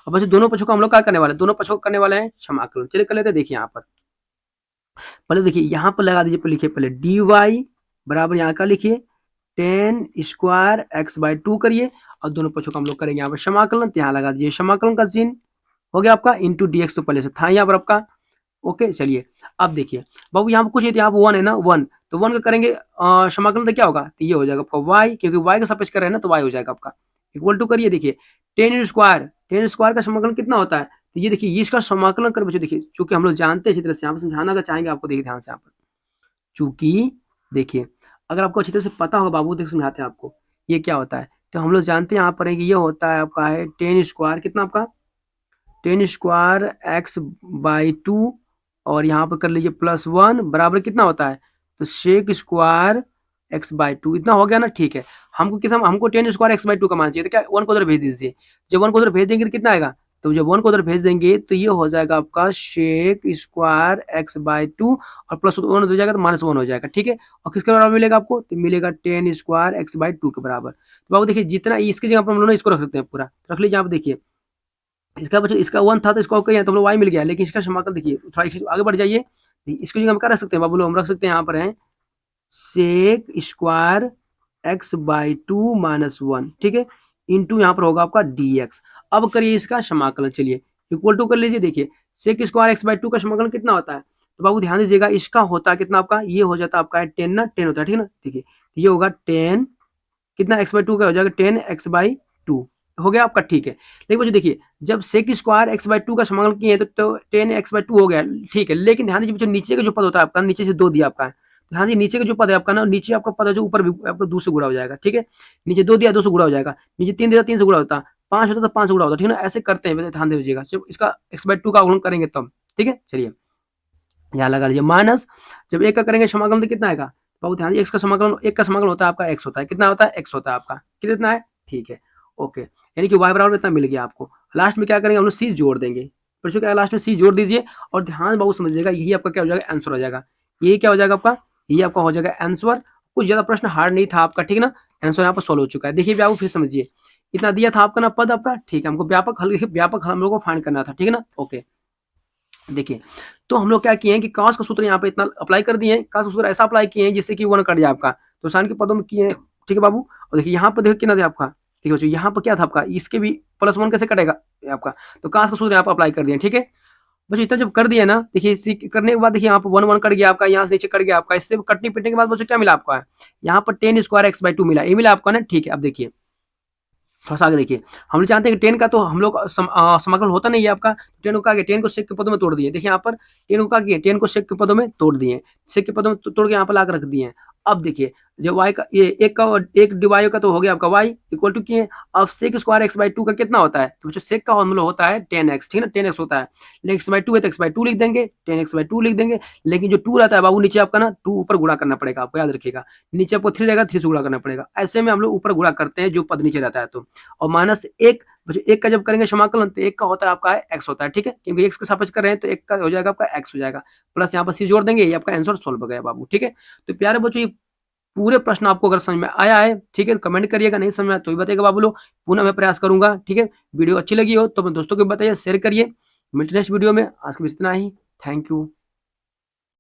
अब बच्चों दोनों पक्षों को हम लोग क्या करने वाले हैं, दोनों पक्षों को करने वाले हैं समाकलन, चलिए कर लेते हैं। देखिए यहाँ पर पहले देखिए यहाँ पर लगा दीजिए, पहले लिखिए पहले डी वाई बराबर यहाँ का लिखिए टेन स्क्वायर एक्स बाई 2 करिए, और दोनों पक्षों का हम लोग करेंगे यहाँ पर समाकलन, तो यहाँ लगा दीजिए समाकलन का चिन्ह, हो गया आपका इंटू डीएक्स, तो पहले से था यहाँ पर आपका, ओके। चलिए अब देखिए बाबू यहाँ पर कुछ नहीं, यहाँ पर 1 है ना 1, तो 1 का करेंगे समाकलन, तो क्या होगा, तो ये हो जाएगा आपका y, क्योंकि y का सापेक्ष कर रहे हैं ना, तो y हो जाएगा आपका इक्वल टू करिए, देखिए टेन स्क्वायर का समाकलन कितना होता है, तो ये देखिए इसका समाकलन कर बच्चों, देखिए चूंकि हम लोग जानते हैं अच्छी तरह से, यहाँ पर समझाना अगर चाहेंगे आपको, देखिए ध्यान से यहाँ पर, चूंकि देखिए अगर आपको अच्छी तरह से पता होगा बाबू, देखिए समझाते हैं आपको ये क्या होता है, तो हम लोग जानते हैं यहाँ पर है कि ये होता है आपका है टेन स्क्वायर, कितना आपका टेन स्क्वायर एक्स बाई 2, और यहाँ पर कर लीजिए प्लस 1 बराबर कितना होता है, तो सेक स्क्वायर एक्स बाई 2, इतना हो गया ना, ठीक है। हमको टेन स्क्वायर एक्स बाई 2 का मान चाहिए, तो क्या 1 को उधर भेज दीजिए, जब 1 को उधर भेज देंगे तो कितना आएगा, तो जब 1 को उधर भेज देंगे तो ये हो जाएगा आपका शेक स्क्वायर एक्स बाई 2, और प्लस 1 हो जाएगा तो माइनस 1 हो जाएगा, ठीक है। और किसके बराबर मिलेगा आपको, तो मिलेगा टेन स्क्वायर एक्स बाई 2 के बराबर। तो बाबू देखिए जितना इसकी जगह पर हम लोग इसको रख सकते हैं पूरा, रख लीजिए आप, देखिए इसका बच्चों इसका 1 था तो इसका ओके है, तो हम लोग y मिल गया, लेकिन इसका समाकल देखिए थोड़ा आगे बढ़ जाइए, इसको जगह हम क्या रख सकते हैं बाबू, हम रख सकते हैं यहाँ पर है sec square X by 2 minus 1, ठीक है इंटू यहाँ पर होगा आपका dx। अब करिए इसका समाकलन, चलिए इक्वल टू कर लीजिए, देखिए सेक स्क्वायर एक्स बाई 2 का समाकलन कितना होता है, तो बाबू ध्यान दीजिएगा इसका होता है कितना आपका, ये हो जाता है आपका 10 ना, 10 होता है, ठीक है ना। देखिए ये होगा 10 कितना एक्स बाई 2 का हो जाएगा 10 एक्स बाई 2 हो गया आपका, ठीक है। लेकिन बच्चों देखिए जब सेक स्क्वायर एक्स बाई 2 का समाकलन किए तो 10 एक्स बाई 2 हो गया, ठीक है। लेकिन ध्यान दीजिए बच्चों नीचे का जो पद होता है आपका, नीचे से 2 दिया आपका है, ध्यान दीजिए नीचे का जो पद है आपका ना, नीचे आपका पद है जो ऊपर भी आपका 2 से गुणा हो जाएगा, ठीक है। नीचे 2 दिया 2 से गुणा हो जाएगा, नीचे 3 दिया 3 से गुणा होता, 5 होता तो 5 से गुणा होता, ठीक है ना। ऐसे करते हैं, ध्यान दीजिएगा जब इसका एक्स बाई 2 का अवकलन करेंगे तब, ठीक है। चलिए यहाँ लगा लीजिए माइनस, जब एक का करेंगे समाकलन तो कितना आएगा, बहुत ध्यान दीजिए, एक्स का समाकलन, एक का समाकलन होता है आपका एक्स होता है, कितना होता है एक्स होता है आपका, कितना है, ठीक है ओके। यानी कि y बराबर इतना मिल गया आपको, लास्ट में क्या करेंगे हम लोग सी जोड़ देंगे, बच्चों क्या लास्ट में सी जोड़ दीजिए, और ध्यान बाबू समझिएगा यही आपका क्या हो जाएगा आंसर हो जाएगा, यही क्या हो जाएगा आपका, यही आपका हो जाएगा आंसर। कुछ ज्यादा प्रश्न हार्ड नहीं था आपका, ठीक है ना, आंसर यहाँ पर सोल्व हो चुका है। देखिए बाबू फिर समझिए, इतना दिया था आपका ना पद आपका, ठीक है, हमको व्यापक हल हम लोग को फाइंड करना था, ठीक है ना, ओके। देखिए तो हम लोग क्या किए हैं कि cos का सूत्र यहाँ पे इतना अप्लाई कर दिए हैं, cos का सूत्र ऐसा अप्लाई किए हैं जिससे कि 1 कट जाए आपका, तो साइन के पदों में किए हैं, ठीक है बाबू। और देखिए यहाँ पर देखिए कितना दिया आपका ठीक है बच्चों, यहाँ पर क्या था आपका, इसके भी +1 कैसे कटेगा ये आपका, तो काश का सूत्र यहाँ पर अप्लाई कर दिया। ठीक है बच्चों, इतना जब कर दिया ना, देखिए इसी करने के बाद देखिए यहाँ पर 1 1 कट गया आपका, यहाँ से नीचे कट गया आपका, इससे कटने पिटने के बाद बच्चों क्या मिला आपका, यहाँ पर 10 स्क्वायर x/2 मिला, ये मिला आपका ना। ठीक है, अब देखिए थोड़ा सा आगे देखिए, हम लोग जानते हैं कि 10 का तो हम लोग समाकलन होता नहीं है आपका, 10 को क्या किया, 10 को sec के पदों में तोड़ दिए। देखिए यहाँ पर 10 को क्या किया, 10 को sec के पदों में तोड़ दिए, sec के पदों में तोड़ के यहाँ पर लाकर रख दिए हैं। अब देखिए जब y का ये एक डिवाई का तो हो गया आपका, y इक्वल टू किए, अब sec स्क्वायर x/2 का कितना होता है, तो बच्चों sec का हम लोग होता है 10x, ठीक है ना, 10x होता है, लेकिन x/2 है तो x/2 लिख देंगे, 10x/2 लिख देंगे। लेकिन जो 2 रहता है बाबू नीचे आपका ना, 2 ऊपर गुणा करना पड़ेगा आपको, याद रखिएगा, नीचे आपको 3 रहेगा, 3 से गुणा करना पड़ेगा। ऐसे में हम लोग ऊपर गुणा करते हैं जो पद नीचे रहता है तो, और -1 बच्चों 1 का जब करेंगे समाकलन तो 1 का होता है आपका x होता है, ठीक है, क्योंकि x के सापेक्ष कर रहे हैं तो 1 का हो जाएगा आपका x हो जाएगा, प्लस यहाँ पर c जोड़ देंगे, ये आपका आंसर सॉल्व हो गया बाबू। ठीक है, तो प्यारे बच्चों ये पूरे प्रश्न आपको अगर समझ में आया है, ठीक है, कमेंट करिएगा, नहीं समझ में आया तो भी बताइएगा बाबू लोग, पुनः मैं प्रयास करूंगा। ठीक है, वीडियो अच्छी लगी हो तो अपने दोस्तों को बताइए, शेयर करिए। मिलते नेक्स्ट वीडियो में, आज के लिए इतना ही। Thank you.